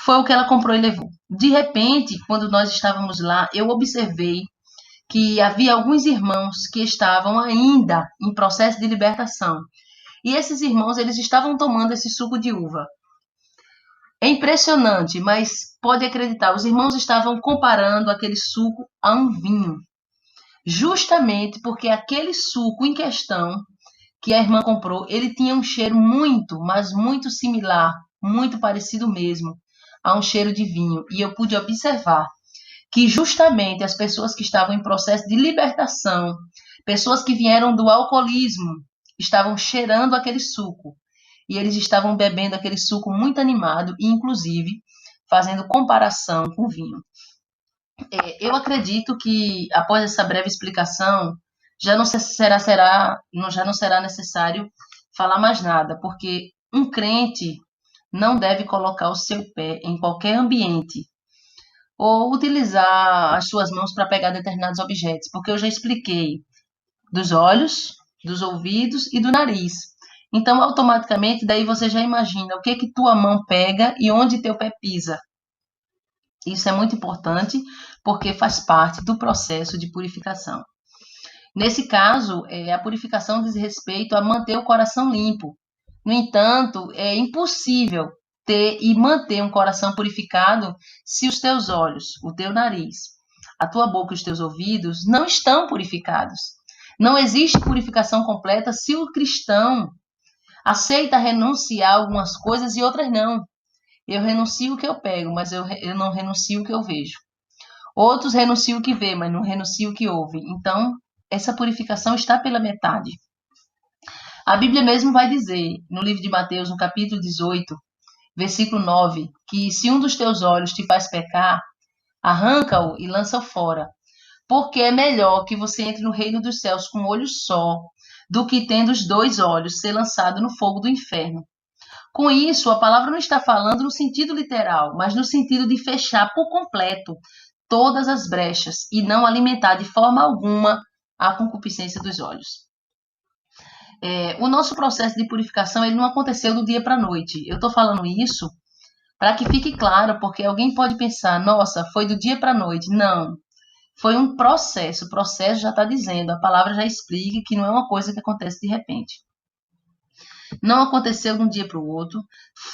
Speaker 1: Foi o que ela comprou e levou. De repente, quando nós estávamos lá, eu observei que havia alguns irmãos que estavam ainda em processo de libertação. E esses irmãos, eles estavam tomando esse suco de uva. É impressionante, mas pode acreditar, os irmãos estavam comparando aquele suco a um vinho. Justamente porque aquele suco em questão que a irmã comprou, ele tinha um cheiro muito, mas muito similar, muito parecido mesmo, a um cheiro de vinho. E eu pude observar que justamente as pessoas que estavam em processo de libertação, pessoas que vieram do alcoolismo, estavam cheirando aquele suco. E eles estavam bebendo aquele suco muito animado e, inclusive, fazendo comparação com o vinho. Eu acredito que, após essa breve explicação, já não será necessário falar mais nada, porque um crente não deve colocar o seu pé em qualquer ambiente ou utilizar as suas mãos para pegar determinados objetos, porque eu já expliquei dos olhos, dos ouvidos e do nariz. Então, automaticamente, daí você já imagina o que que tua mão pega e onde teu pé pisa. Isso é muito importante porque faz parte do processo de purificação. Nesse caso, a purificação diz respeito a manter o coração limpo. No entanto, é impossível ter e manter um coração purificado se os teus olhos, o teu nariz, a tua boca e os teus ouvidos não estão purificados. Não existe purificação completa se o cristão aceita renunciar a algumas coisas e outras não. Eu renuncio o que eu pego, mas eu não renuncio o que eu vejo. Outros renunciam o que vê, mas não renunciam o que ouve. Então, essa purificação está pela metade. A Bíblia mesmo vai dizer, no livro de Mateus, no capítulo 18, versículo 9, que se um dos teus olhos te faz pecar, arranca-o e lança-o fora. Porque é melhor que você entre no reino dos céus com um olho só, do que tendo os dois olhos ser lançado no fogo do inferno. Com isso, a palavra não está falando no sentido literal, mas no sentido de fechar por completo todas as brechas e não alimentar de forma alguma a concupiscência dos olhos. O nosso processo de purificação ele não aconteceu do dia para a noite. Eu estou falando isso para que fique claro, porque alguém pode pensar, nossa, foi do dia para a noite. Não, foi um processo. O processo já está dizendo, a palavra já explica que não é uma coisa que acontece de repente. Não aconteceu de um dia para o outro,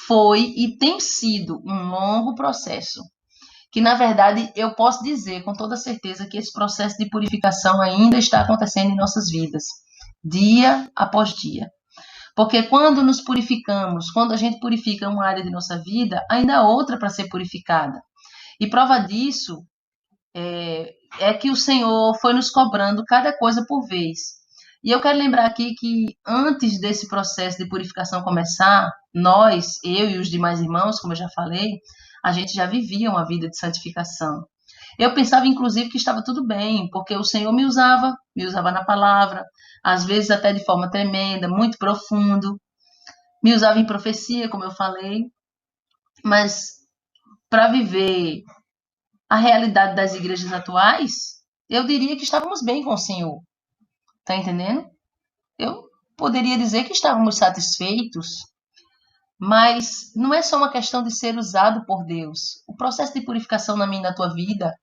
Speaker 1: foi e tem sido um longo processo. Que, na verdade, eu posso dizer com toda certeza que esse processo de purificação ainda está acontecendo em nossas vidas, dia após dia. Porque quando nos purificamos, quando a gente purifica uma área de nossa vida, ainda há outra para ser purificada. E prova disso é que o Senhor foi nos cobrando cada coisa por vez. E eu quero lembrar aqui que antes desse processo de purificação começar, nós, eu e os demais irmãos, como eu já falei, a gente já vivia uma vida de santificação. Eu pensava, inclusive, que estava tudo bem, porque o Senhor me usava na palavra, às vezes até de forma tremenda, muito profundo, me usava em profecia, como eu falei, mas para viver a realidade das igrejas atuais, eu diria que estávamos bem com o Senhor. Tá entendendo? Eu poderia dizer que estávamos satisfeitos, mas não é só uma questão de ser usado por Deus. O processo de purificação na minha e na tua vida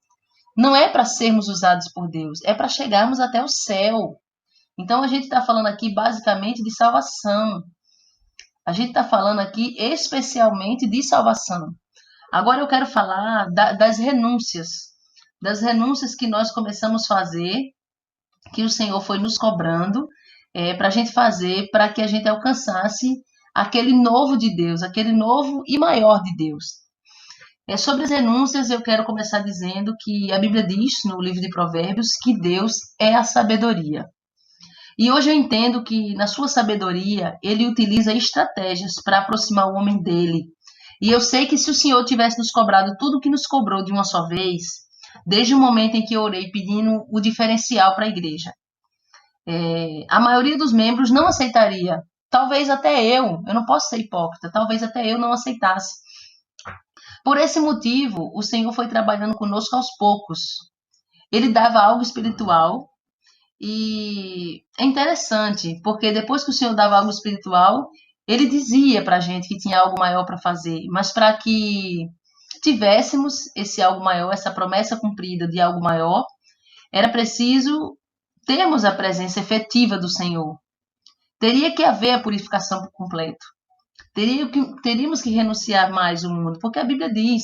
Speaker 1: não é para sermos usados por Deus, é para chegarmos até o céu. Então a gente está falando aqui basicamente de salvação. A gente está falando aqui especialmente de salvação. Agora eu quero falar das renúncias que nós começamos a fazer, que o Senhor foi nos cobrando para a gente fazer, para que a gente alcançasse aquele novo de Deus, aquele novo e maior de Deus. Sobre as renúncias, eu quero começar dizendo que a Bíblia diz, no livro de Provérbios, que Deus é a sabedoria. E hoje eu entendo que, na sua sabedoria, ele utiliza estratégias para aproximar o homem dele. E eu sei que se o Senhor tivesse nos cobrado tudo o que nos cobrou de uma só vez, desde o momento em que eu orei pedindo o diferencial para a igreja, a maioria dos membros não aceitaria. Talvez até eu não posso ser hipócrita, talvez até eu não aceitasse. Por esse motivo, o Senhor foi trabalhando conosco aos poucos. Ele dava algo espiritual e é interessante, porque depois que o Senhor dava algo espiritual, ele dizia para a gente que tinha algo maior para fazer, mas para que tivéssemos esse algo maior, essa promessa cumprida de algo maior, era preciso termos a presença efetiva do Senhor. Teria que haver a purificação por completo. Teríamos que renunciar mais ao mundo, porque a Bíblia diz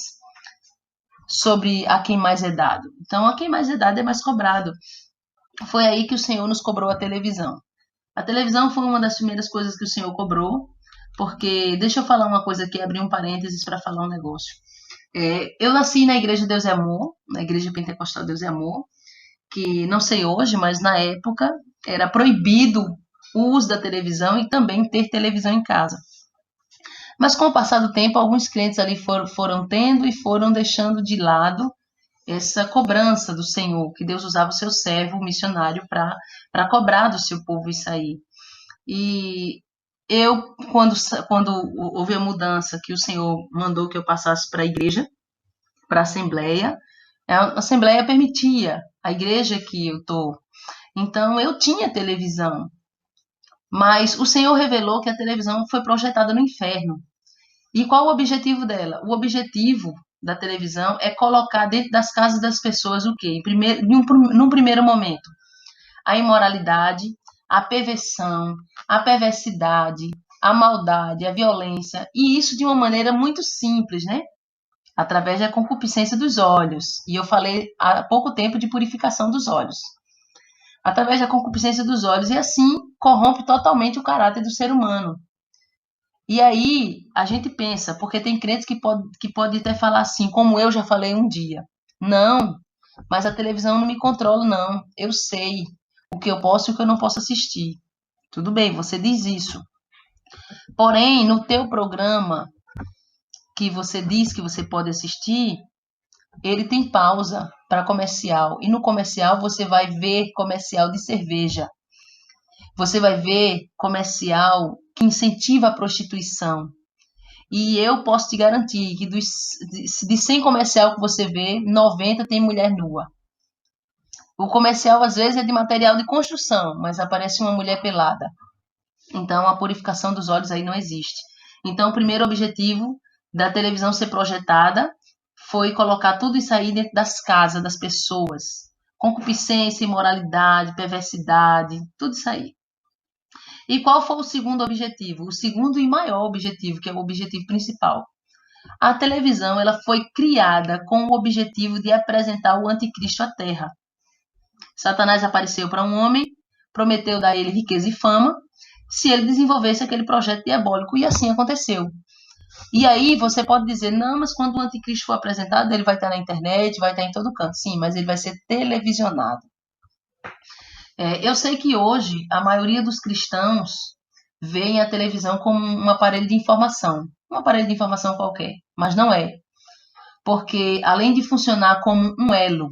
Speaker 1: sobre a quem mais é dado. Então, a quem mais é dado é mais cobrado. Foi aí que o Senhor nos cobrou a televisão. A televisão foi uma das primeiras coisas que o Senhor cobrou, porque, deixa eu falar uma coisa aqui, abrir um parênteses para falar um negócio. Eu nasci na Igreja Deus é Amor, na Igreja Pentecostal Deus é Amor, que não sei hoje, mas na época era proibido o uso da televisão e também ter televisão em casa. Mas com o passar do tempo, alguns crentes ali foram tendo e foram deixando de lado essa cobrança do Senhor, que Deus usava o seu servo, o missionário, para cobrar do seu povo isso aí. E quando houve a mudança que o Senhor mandou que eu passasse para a igreja, para a Assembleia permitia, a igreja que eu estou. Então, eu tinha televisão, mas o Senhor revelou que a televisão foi projetada no inferno. E qual o objetivo dela? O objetivo da televisão é colocar dentro das casas das pessoas o quê? Num primeiro momento, a imoralidade, a perversão, a perversidade, a maldade, a violência, e isso de uma maneira muito simples, né? Através da concupiscência dos olhos. E eu falei há pouco tempo de purificação dos olhos. Através da concupiscência dos olhos, e assim corrompe totalmente o caráter do ser humano. E aí a gente pensa, porque tem crentes que pode até falar assim, como eu já falei um dia. Não, mas a televisão não me controla, não. Eu sei o que eu posso e o que eu não posso assistir. Tudo bem, você diz isso. Porém, no teu programa que você diz que você pode assistir, ele tem pausa para comercial. E no comercial você vai ver comercial de cerveja. Você vai ver comercial que incentiva a prostituição. E eu posso te garantir que de 100 comercial que você vê, 90 tem mulher nua. O comercial, às vezes, é de material de construção, mas aparece uma mulher pelada. Então, a purificação dos olhos aí não existe. Então, o primeiro objetivo da televisão ser projetada foi colocar tudo isso aí dentro das casas das pessoas. Concupiscência, imoralidade, perversidade, tudo isso aí. E qual foi o segundo objetivo? O segundo e maior objetivo, que é o objetivo principal. A televisão ela foi criada com o objetivo de apresentar o anticristo à Terra. Satanás apareceu para um homem, prometeu dar a ele riqueza e fama, se ele desenvolvesse aquele projeto diabólico, e assim aconteceu. E aí você pode dizer, não, mas quando o anticristo for apresentado, ele vai estar na internet, vai estar em todo canto. Sim, mas ele vai ser televisionado. Eu sei que hoje a maioria dos cristãos veem a televisão como um aparelho de informação. Um aparelho de informação qualquer, mas não é. Porque além de funcionar como um elo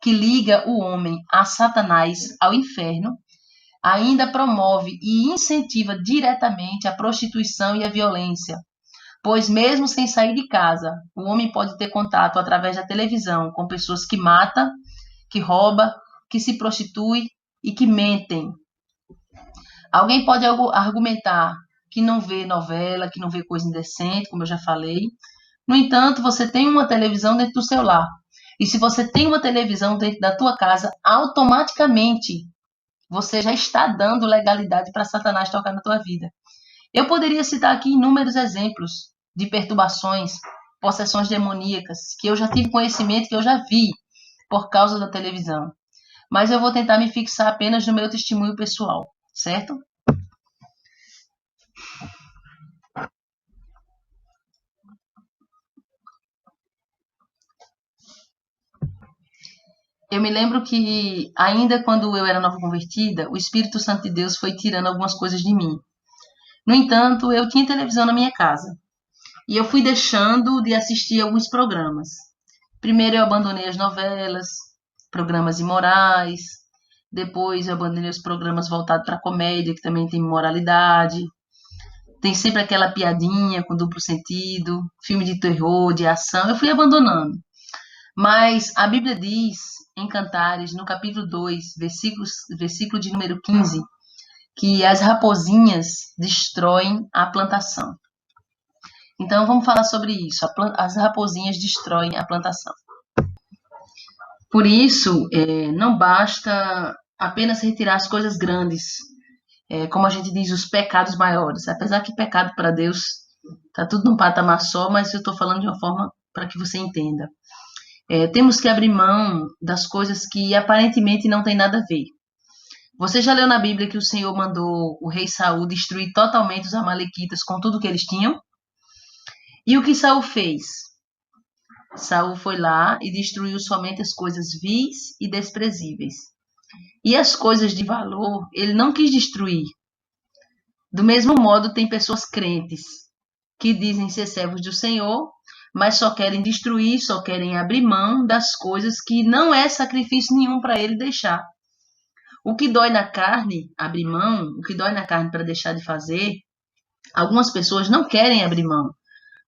Speaker 1: que liga o homem a Satanás, ao inferno, ainda promove e incentiva diretamente a prostituição e a violência. Pois mesmo sem sair de casa, o homem pode ter contato através da televisão com pessoas que matam, que roubam, que se prostituem e que mentem. Alguém pode argumentar que não vê novela, que não vê coisa indecente, como eu já falei. No entanto, você tem uma televisão dentro do seu lar. E se você tem uma televisão dentro da tua casa, automaticamente você já está dando legalidade para Satanás tocar na tua vida. Eu poderia citar aqui inúmeros exemplos de perturbações, possessões demoníacas, que eu já tive conhecimento, que eu já vi por causa da televisão. Mas eu vou tentar me fixar apenas no meu testemunho pessoal, certo? Eu me lembro que, ainda quando eu era nova convertida, o Espírito Santo de Deus foi tirando algumas coisas de mim. No entanto, eu tinha televisão na minha casa. E eu fui deixando de assistir alguns programas. Primeiro eu abandonei as novelas, programas imorais. Depois eu abandonei os programas voltados para comédia, que também tem moralidade. Tem sempre aquela piadinha com duplo sentido, filme de terror, de ação. Eu fui abandonando. Mas a Bíblia diz, em Cantares, no capítulo 2, versículo de número 15, que as raposinhas destroem a plantação. Então, vamos falar sobre isso. As raposinhas destroem a plantação. Por isso, não basta apenas retirar as coisas grandes, como a gente diz, os pecados maiores. Apesar que pecado para Deus está tudo num patamar só, mas eu estou falando de uma forma para que você entenda. Temos que abrir mão das coisas que aparentemente não tem nada a ver. Você já leu na Bíblia que o Senhor mandou o rei Saul destruir totalmente os amalequitas com tudo que eles tinham? E o que Saul fez? Saul foi lá e destruiu somente as coisas vis e desprezíveis. E as coisas de valor ele não quis destruir. Do mesmo modo, tem pessoas crentes que dizem ser servos do Senhor, mas só querem destruir, só querem abrir mão das coisas que não é sacrifício nenhum para ele deixar. O que dói na carne, abrir mão, o que dói na carne para deixar de fazer, Algumas pessoas não querem abrir mão.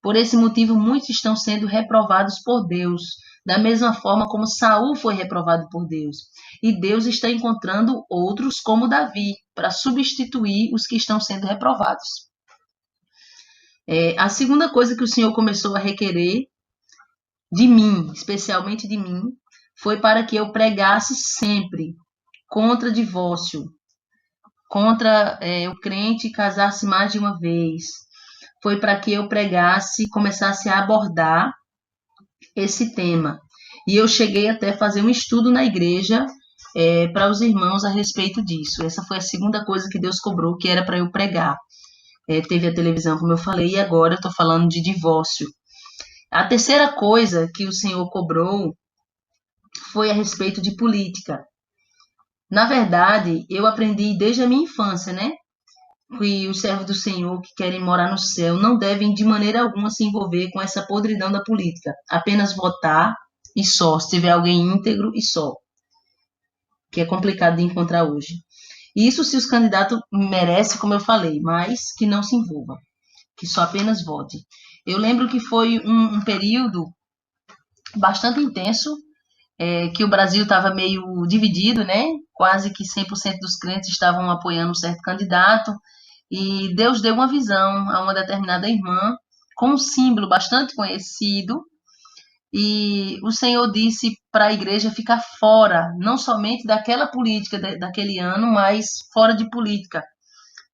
Speaker 1: Por esse motivo, muitos estão sendo reprovados por Deus, da mesma forma como Saul foi reprovado por Deus. E Deus está encontrando outros como Davi, para substituir os que estão sendo reprovados. A segunda coisa que o Senhor começou a requerer de mim, especialmente de mim, foi para que eu pregasse sempre contra divórcio, contra o crente casar-se mais de uma vez. Foi para que eu pregasse, começasse a abordar esse tema. E eu cheguei até a fazer um estudo na igreja para os irmãos a respeito disso. Essa foi a segunda coisa que Deus cobrou, que era para eu pregar. Teve a televisão, como eu falei, e agora eu estou falando de divórcio. A terceira coisa que o Senhor cobrou foi a respeito de política. Na verdade, eu aprendi desde a minha infância, né? Que os servos do Senhor que querem morar no céu não devem de maneira alguma se envolver com essa podridão da política. Apenas votar e só, se tiver alguém íntegro e só. Que é complicado de encontrar hoje. Isso se os candidatos merecem, como eu falei, mas que não se envolva, que só apenas vote. Eu lembro que foi um período bastante intenso, que o Brasil estava meio dividido, né? Quase que 100% dos crentes estavam apoiando um certo candidato, e Deus deu uma visão a uma determinada irmã com um símbolo bastante conhecido, e o Senhor disse para a igreja ficar fora, não somente daquela política daquele ano, mas fora de política.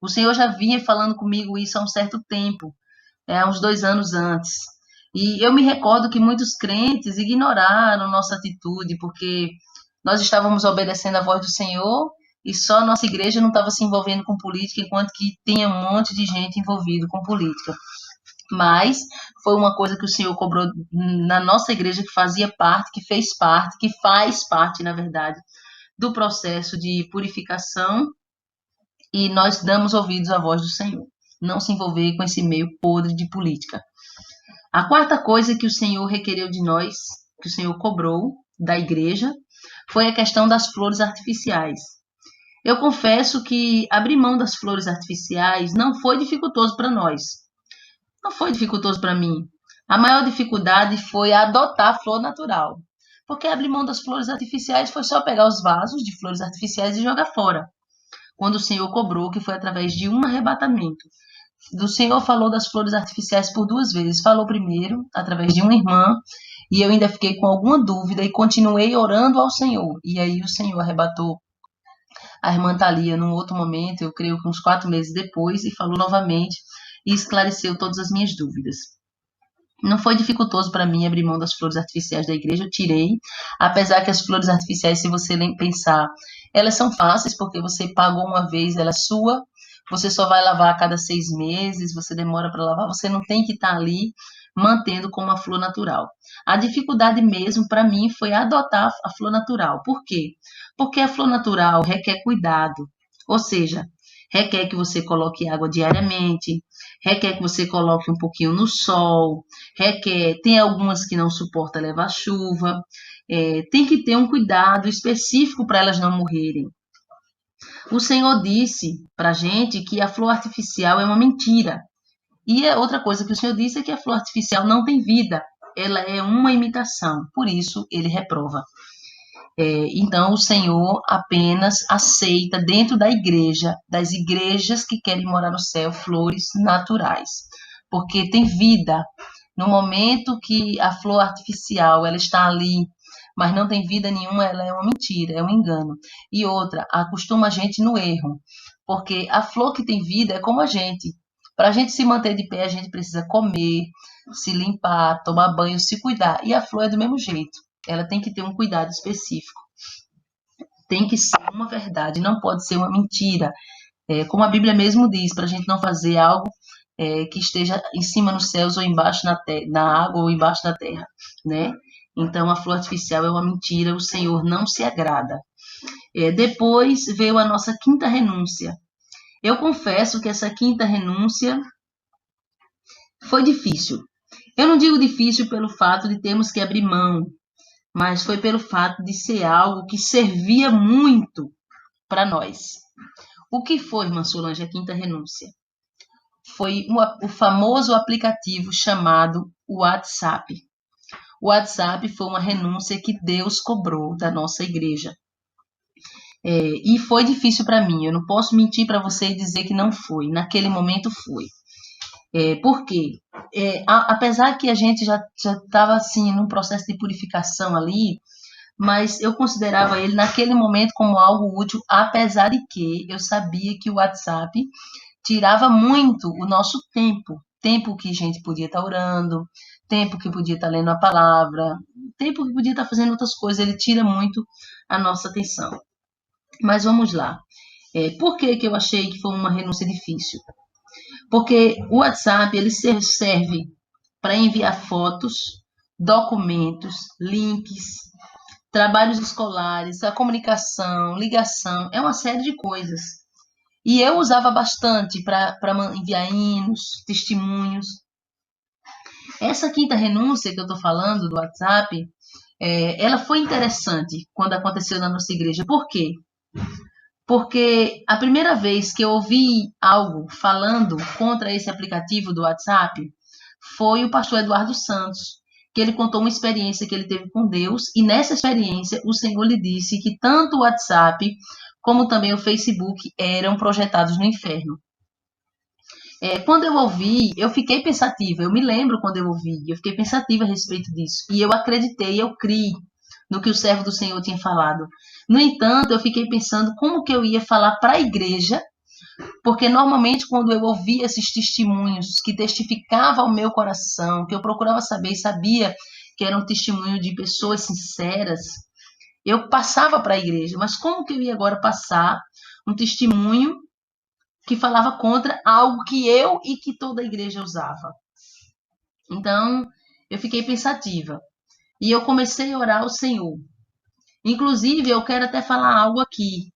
Speaker 1: O Senhor já vinha falando comigo isso há um certo tempo, há uns 2 anos antes. E eu me recordo que muitos crentes ignoraram nossa atitude, porque nós estávamos obedecendo a voz do Senhor e só a nossa igreja não estava se envolvendo com política, enquanto que tinha um monte de gente envolvido com política. Mas foi uma coisa que o Senhor cobrou na nossa igreja, que fazia parte, que fez parte, que faz parte, na verdade, do processo de purificação, e nós damos ouvidos à voz do Senhor. Não se envolver com esse meio podre de política. A quarta coisa que o Senhor requereu de nós, que o Senhor cobrou da igreja, foi a questão das flores artificiais. Eu confesso que abrir mão das flores artificiais não foi dificultoso para nós. Não foi dificultoso para mim. A maior dificuldade foi adotar a flor natural. Porque abrir mão das flores artificiais foi só pegar os vasos de flores artificiais e jogar fora. Quando o Senhor cobrou, que foi através de um arrebatamento. Do Senhor falou das flores artificiais por 2 vezes. Falou primeiro, através de uma irmã, e eu ainda fiquei com alguma dúvida e continuei orando ao Senhor. E aí o Senhor arrebatou a irmã Thalia num outro momento, eu creio que uns 4 meses depois, e falou novamente e esclareceu todas as minhas dúvidas. Não foi dificultoso para mim abrir mão das flores artificiais da igreja, eu tirei, apesar que as flores artificiais, se você pensar, elas são fáceis, porque você pagou uma vez, ela é sua, você só vai lavar a cada 6 meses, você demora para lavar, você não tem que estar ali mantendo como a flor natural. A dificuldade mesmo para mim foi adotar a flor natural. Por quê? Porque a flor natural requer cuidado, ou seja, requer que você coloque água diariamente, requer que você coloque um pouquinho no sol, tem algumas que não suportam levar chuva, tem que ter um cuidado específico para elas não morrerem. O Senhor disse para a gente que a flor artificial é uma mentira. E a outra coisa que o Senhor disse é que a flor artificial não tem vida, ela é uma imitação, por isso ele reprova. Então, o Senhor apenas aceita dentro da igreja, das igrejas que querem morar no céu, flores naturais, porque tem vida. No momento que a flor artificial ela está ali, mas não tem vida nenhuma, ela é uma mentira, é um engano. E outra, acostuma a gente no erro, porque a flor que tem vida é como a gente. Para a gente se manter de pé, a gente precisa comer, se limpar, tomar banho, se cuidar. E a flor é do mesmo jeito. Ela tem que ter um cuidado específico. Tem que ser uma verdade, não pode ser uma mentira. Como a Bíblia mesmo diz, para a gente não fazer algo que esteja em cima nos céus ou embaixo na água ou embaixo da terra, né? Então, a flor artificial é uma mentira, o Senhor não se agrada. Depois veio a nossa quinta renúncia. Eu confesso que essa quinta renúncia foi difícil. Eu não digo difícil pelo fato de termos que abrir mão, mas foi pelo fato de ser algo que servia muito para nós. O que foi, irmã Solange, a quinta renúncia? foi o famoso aplicativo chamado WhatsApp. O WhatsApp foi uma renúncia que Deus cobrou da nossa igreja. E foi difícil para mim, eu não posso mentir para você e dizer que não foi. Naquele momento foi. Por quê? Apesar que a gente já estava assim, num processo de purificação ali, mas eu considerava ele naquele momento como algo útil, apesar de que eu sabia que o WhatsApp tirava muito o nosso tempo que a gente podia estar orando, tempo que podia estar lendo a palavra, tempo que podia estar fazendo outras coisas, ele tira muito a nossa atenção. Mas vamos lá. Por que eu achei que foi uma renúncia difícil? Porque o WhatsApp ele serve para enviar fotos, documentos, links, trabalhos escolares, a comunicação, ligação, é uma série de coisas. E eu usava bastante para enviar hinos, testemunhos. Essa quinta renúncia que eu estou falando do WhatsApp, ela foi interessante quando aconteceu na nossa igreja. Por quê? Porque a primeira vez que eu ouvi algo falando contra esse aplicativo do WhatsApp foi o pastor Eduardo Santos, que ele contou uma experiência que ele teve com Deus, e nessa experiência o Senhor lhe disse que tanto o WhatsApp como também o Facebook eram projetados no inferno. Quando eu ouvi, eu fiquei pensativa, eu me lembro quando eu ouvi, eu fiquei pensativa a respeito disso, e eu acreditei, eu criei no que o servo do Senhor tinha falado. No entanto, eu fiquei pensando como que eu ia falar para a igreja, porque normalmente quando eu ouvia esses testemunhos que testificavam ao meu coração, que eu procurava saber e sabia que era um testemunho de pessoas sinceras, eu passava para a igreja. Mas como que eu ia agora passar um testemunho que falava contra algo que eu e que toda a igreja usava? Então, eu fiquei pensativa. E eu comecei a orar ao Senhor. Inclusive, eu quero até falar algo aqui,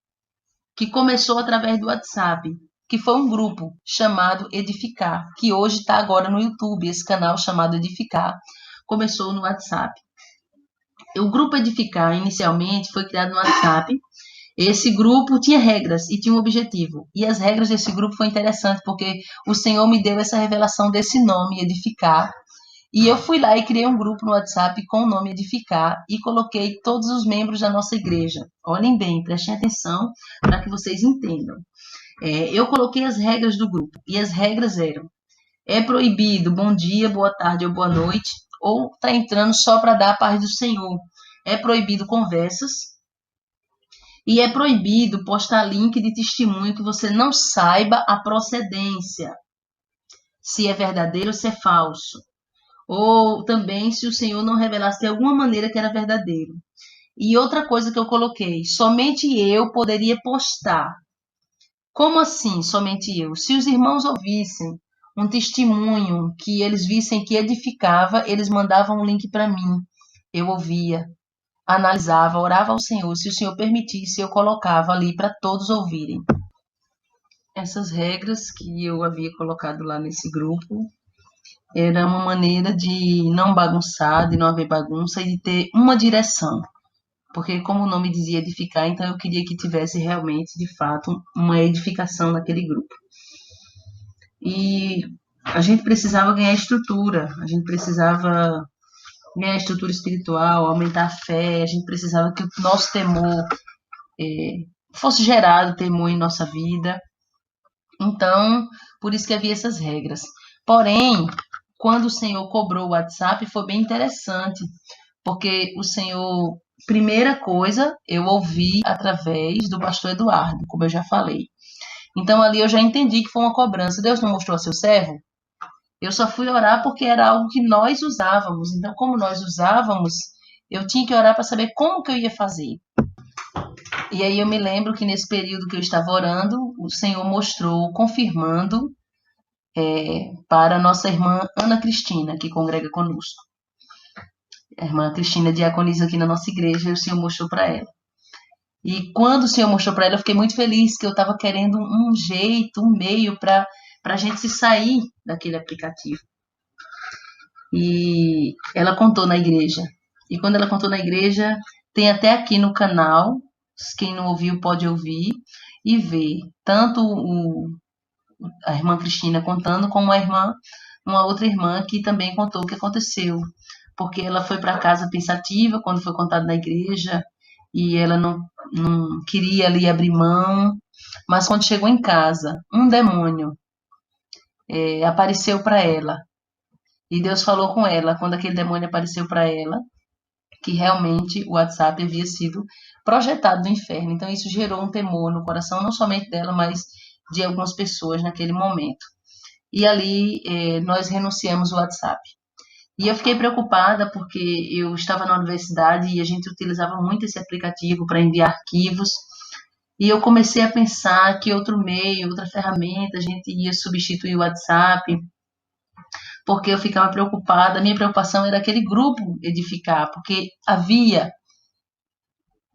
Speaker 1: que começou através do WhatsApp, que foi um grupo chamado Edificar, que hoje está agora no YouTube, esse canal chamado Edificar, começou no WhatsApp. O grupo Edificar, inicialmente, foi criado no WhatsApp. Esse grupo tinha regras e tinha um objetivo. E as regras desse grupo foi interessante, porque o Senhor me deu essa revelação desse nome, Edificar. E eu fui lá e criei um grupo no WhatsApp com o nome Edificar e coloquei todos os membros da nossa igreja. Olhem bem, prestem atenção para que vocês entendam. Eu coloquei as regras do grupo e as regras eram: é proibido bom dia, boa tarde ou boa noite, ou está entrando só para dar a paz do Senhor. É proibido conversas e é proibido postar link de testemunho que você não saiba a procedência, se é verdadeiro ou se é falso. Ou também se o Senhor não revelasse de alguma maneira que era verdadeiro. E outra coisa que eu coloquei, somente eu poderia postar. Como assim, somente eu? Se os irmãos ouvissem um testemunho que eles vissem que edificava, eles mandavam um link para mim. Eu ouvia, analisava, orava ao Senhor. Se o Senhor permitisse, eu colocava ali para todos ouvirem. Essas regras que eu havia colocado lá nesse grupo era uma maneira de não bagunçar, de não haver bagunça e de ter uma direção. Porque, como o nome dizia, edificar, então eu queria que tivesse realmente, de fato, uma edificação naquele grupo. E a gente precisava ganhar estrutura, a gente precisava ganhar estrutura espiritual, aumentar a fé, a gente precisava que o nosso temor fosse gerado, temor em nossa vida. Então, por isso que havia essas regras. Porém, quando o Senhor cobrou o WhatsApp, foi bem interessante, porque o Senhor, primeira coisa, eu ouvi através do pastor Eduardo, como eu já falei. Então, ali eu já entendi que foi uma cobrança. Deus não mostrou a seu servo? Eu só fui orar porque era algo que nós usávamos. Então, como nós usávamos, eu tinha que orar para saber como que eu ia fazer. E aí eu me lembro que nesse período que eu estava orando, o Senhor mostrou, confirmando para a nossa irmã Ana Cristina, que congrega conosco. A irmã Cristina diaconiza aqui na nossa igreja e o Senhor mostrou para ela. E quando o Senhor mostrou para ela, eu fiquei muito feliz, que eu estava querendo um jeito, um meio para a gente se sair daquele aplicativo. E ela contou na igreja. E quando ela contou na igreja, tem até aqui no canal, quem não ouviu pode ouvir e ver tanto a irmã Cristina contando com uma outra irmã que também contou o que aconteceu, porque ela foi para casa pensativa quando foi contado na igreja e ela não queria ali abrir mão, mas quando chegou em casa, um demônio apareceu para ela e Deus falou com ela quando aquele demônio apareceu para ela que realmente o WhatsApp havia sido projetado do inferno. Então isso gerou um temor no coração não somente dela, mas de algumas pessoas naquele momento. E ali nós renunciamos o WhatsApp. E eu fiquei preocupada porque eu estava na universidade e a gente utilizava muito esse aplicativo para enviar arquivos. E eu comecei a pensar que outro meio, outra ferramenta, a gente ia substituir o WhatsApp, porque eu ficava preocupada. A minha preocupação era aquele grupo edificar, porque havia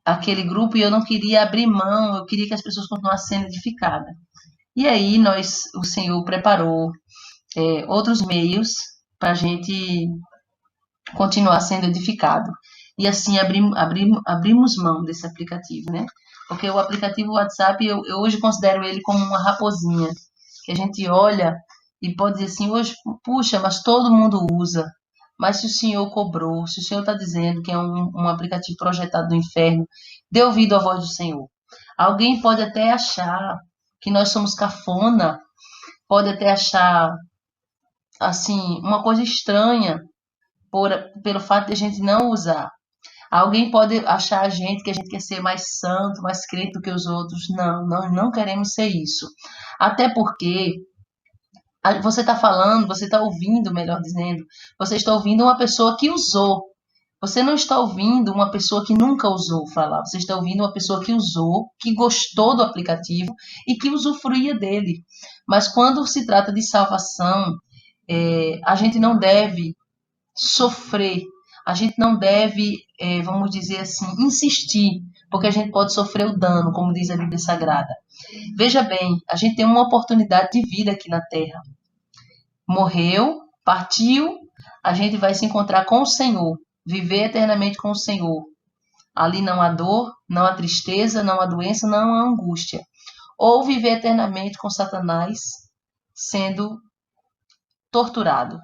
Speaker 1: aquele grupo e eu não queria abrir mão, eu queria que as pessoas continuassem sendo edificadas. E aí o Senhor preparou outros meios para a gente continuar sendo edificado. E assim abrimos mão desse aplicativo, né? Porque o aplicativo WhatsApp, eu hoje considero ele como uma raposinha, que a gente olha e pode dizer assim, hoje, puxa, mas todo mundo usa. Mas se o Senhor cobrou, se o Senhor está dizendo que é um aplicativo projetado do inferno, dê ouvido à voz do Senhor. Alguém pode até achar que nós somos cafona, pode até achar, assim, uma coisa estranha pelo fato de a gente não usar. Alguém pode achar que a gente quer ser mais santo, mais crente do que os outros. Não, nós não queremos ser isso. Até porque você está falando, você está ouvindo, melhor dizendo, você está ouvindo uma pessoa que usou. Você não está ouvindo uma pessoa que nunca usou falar. Você está ouvindo uma pessoa que usou, que gostou do aplicativo e que usufruía dele. Mas quando se trata de salvação, a gente não deve sofrer. A gente não deve, vamos dizer assim, insistir, porque a gente pode sofrer o dano, como diz a Bíblia Sagrada. Veja bem, a gente tem uma oportunidade de vida aqui na Terra. Morreu, partiu, a gente vai se encontrar com o Senhor, viver eternamente com o Senhor. Ali não há dor, não há tristeza, não há doença, não há angústia. Ou viver eternamente com Satanás sendo torturado.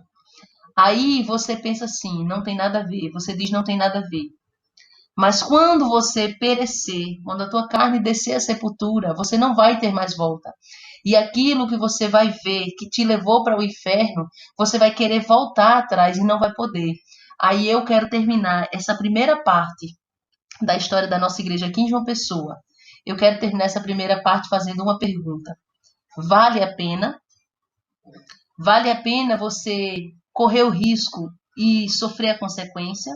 Speaker 1: Aí você pensa assim, não tem nada a ver. Você diz não tem nada a ver. Mas quando você perecer, quando a tua carne descer à sepultura, você não vai ter mais volta. E aquilo que você vai ver que te levou para o inferno, você vai querer voltar atrás e não vai poder. Aí eu quero terminar essa primeira parte da história da nossa igreja aqui em João Pessoa. Eu quero terminar essa primeira parte fazendo uma pergunta. Vale a pena? Vale a pena você correr o risco e sofrer a consequência?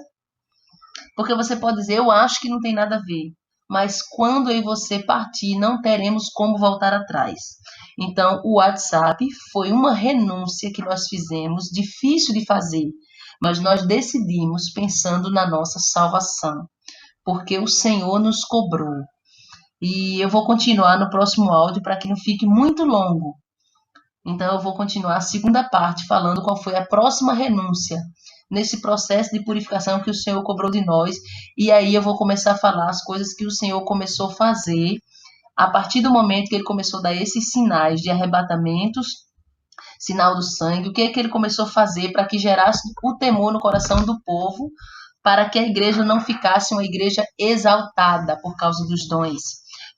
Speaker 1: Porque você pode dizer, eu acho que não tem nada a ver. Mas quando eu e você partir, não teremos como voltar atrás. Então, o WhatsApp foi uma renúncia que nós fizemos, difícil de fazer, mas nós decidimos pensando na nossa salvação, porque o Senhor nos cobrou. E eu vou continuar no próximo áudio para que não fique muito longo. Então, eu vou continuar a segunda parte falando qual foi a próxima renúncia nesse processo de purificação que o Senhor cobrou de nós. E aí eu vou começar a falar as coisas que o Senhor começou a fazer a partir do momento que ele começou a dar esses sinais de arrebatamentos, sinal do sangue, o que é que ele começou a fazer para que gerasse o temor no coração do povo, para que a igreja não ficasse uma igreja exaltada por causa dos dons,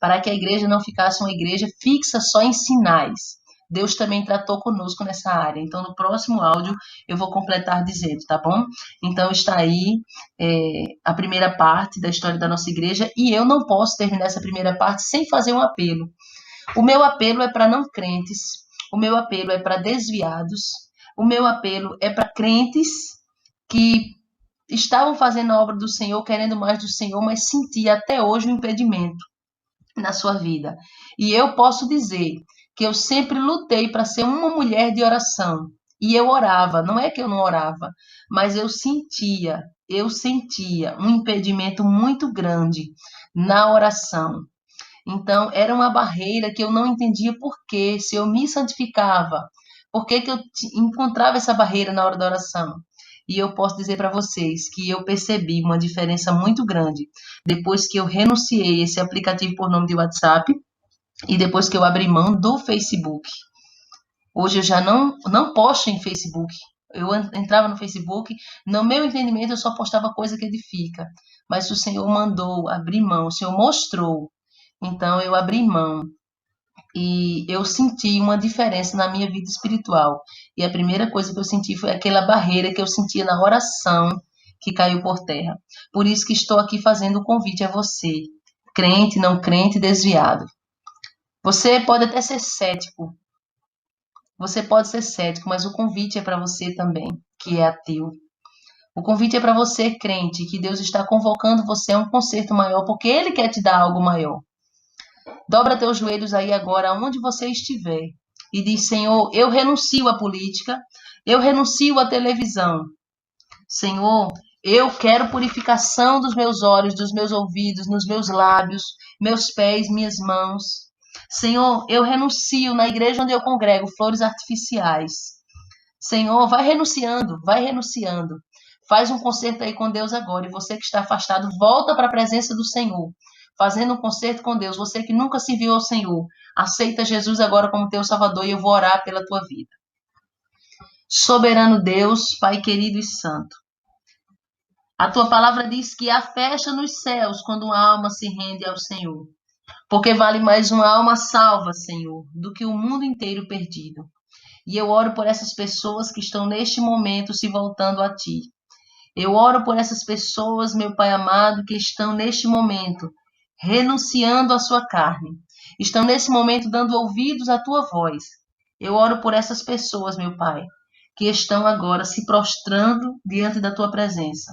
Speaker 1: para que a igreja não ficasse uma igreja fixa só em sinais. Deus também tratou conosco nessa área. Então, no próximo áudio, eu vou completar dizendo, tá bom? Então, está aí a primeira parte da história da nossa igreja e eu não posso terminar essa primeira parte sem fazer um apelo. O meu apelo é para não crentes, o meu apelo é para desviados, o meu apelo é para crentes que estavam fazendo a obra do Senhor, querendo mais do Senhor, mas sentia até hoje um impedimento na sua vida. E eu posso dizer que eu sempre lutei para ser uma mulher de oração. E eu orava, não é que eu não orava, mas eu sentia um impedimento muito grande na oração. Então, era uma barreira que eu não entendia por quê, se eu me santificava, por que eu encontrava essa barreira na hora da oração. E eu posso dizer para vocês que eu percebi uma diferença muito grande depois que eu renunciei esse aplicativo por nome de WhatsApp e depois que eu abri mão do Facebook. Hoje eu já não posto em Facebook. Eu entrava no Facebook, no meu entendimento eu só postava coisa que edifica. Mas o Senhor mandou abrir mão, o Senhor mostrou. Então eu abri mão e eu senti uma diferença na minha vida espiritual. E a primeira coisa que eu senti foi aquela barreira que eu sentia na oração que caiu por terra. Por isso que estou aqui fazendo o convite a você, crente, não crente, desviado. Você pode até ser cético, você pode ser cético, mas o convite é para você também, que é ateu. O convite é para você, crente, que Deus está convocando você a um concerto maior, porque Ele quer te dar algo maior. Dobra teus joelhos aí agora, onde você estiver, e diz: Senhor, eu renuncio à política, eu renuncio à televisão. Senhor, eu quero purificação dos meus olhos, dos meus ouvidos, nos meus lábios, meus pés, minhas mãos. Senhor, eu renuncio na igreja onde eu congrego flores artificiais. Senhor, vai renunciando, vai renunciando. Faz um concerto aí com Deus agora. E você que está afastado, volta para a presença do Senhor. Fazendo um concerto com Deus. Você que nunca se viu ao Senhor, aceita Jesus agora como teu Salvador e eu vou orar pela tua vida. Soberano Deus, Pai querido e santo. A tua palavra diz que há festa nos céus quando uma alma se rende ao Senhor. Porque vale mais uma alma salva, Senhor, do que o mundo inteiro perdido. E eu oro por essas pessoas que estão neste momento se voltando a Ti. Eu oro por essas pessoas, meu Pai amado, que estão neste momento renunciando à sua carne. Estão nesse momento dando ouvidos à Tua voz. Eu oro por essas pessoas, meu Pai, que estão agora se prostrando diante da Tua presença.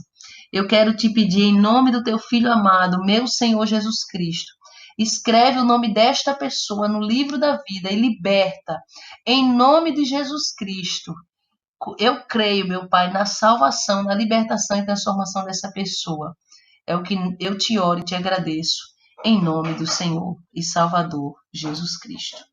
Speaker 1: Eu quero te pedir em nome do Teu Filho amado, meu Senhor Jesus Cristo, escreve o nome desta pessoa no livro da vida e liberta, em nome de Jesus Cristo. Eu creio, meu Pai, na salvação, na libertação e transformação dessa pessoa. É o que eu te oro e te agradeço, em nome do Senhor e Salvador Jesus Cristo.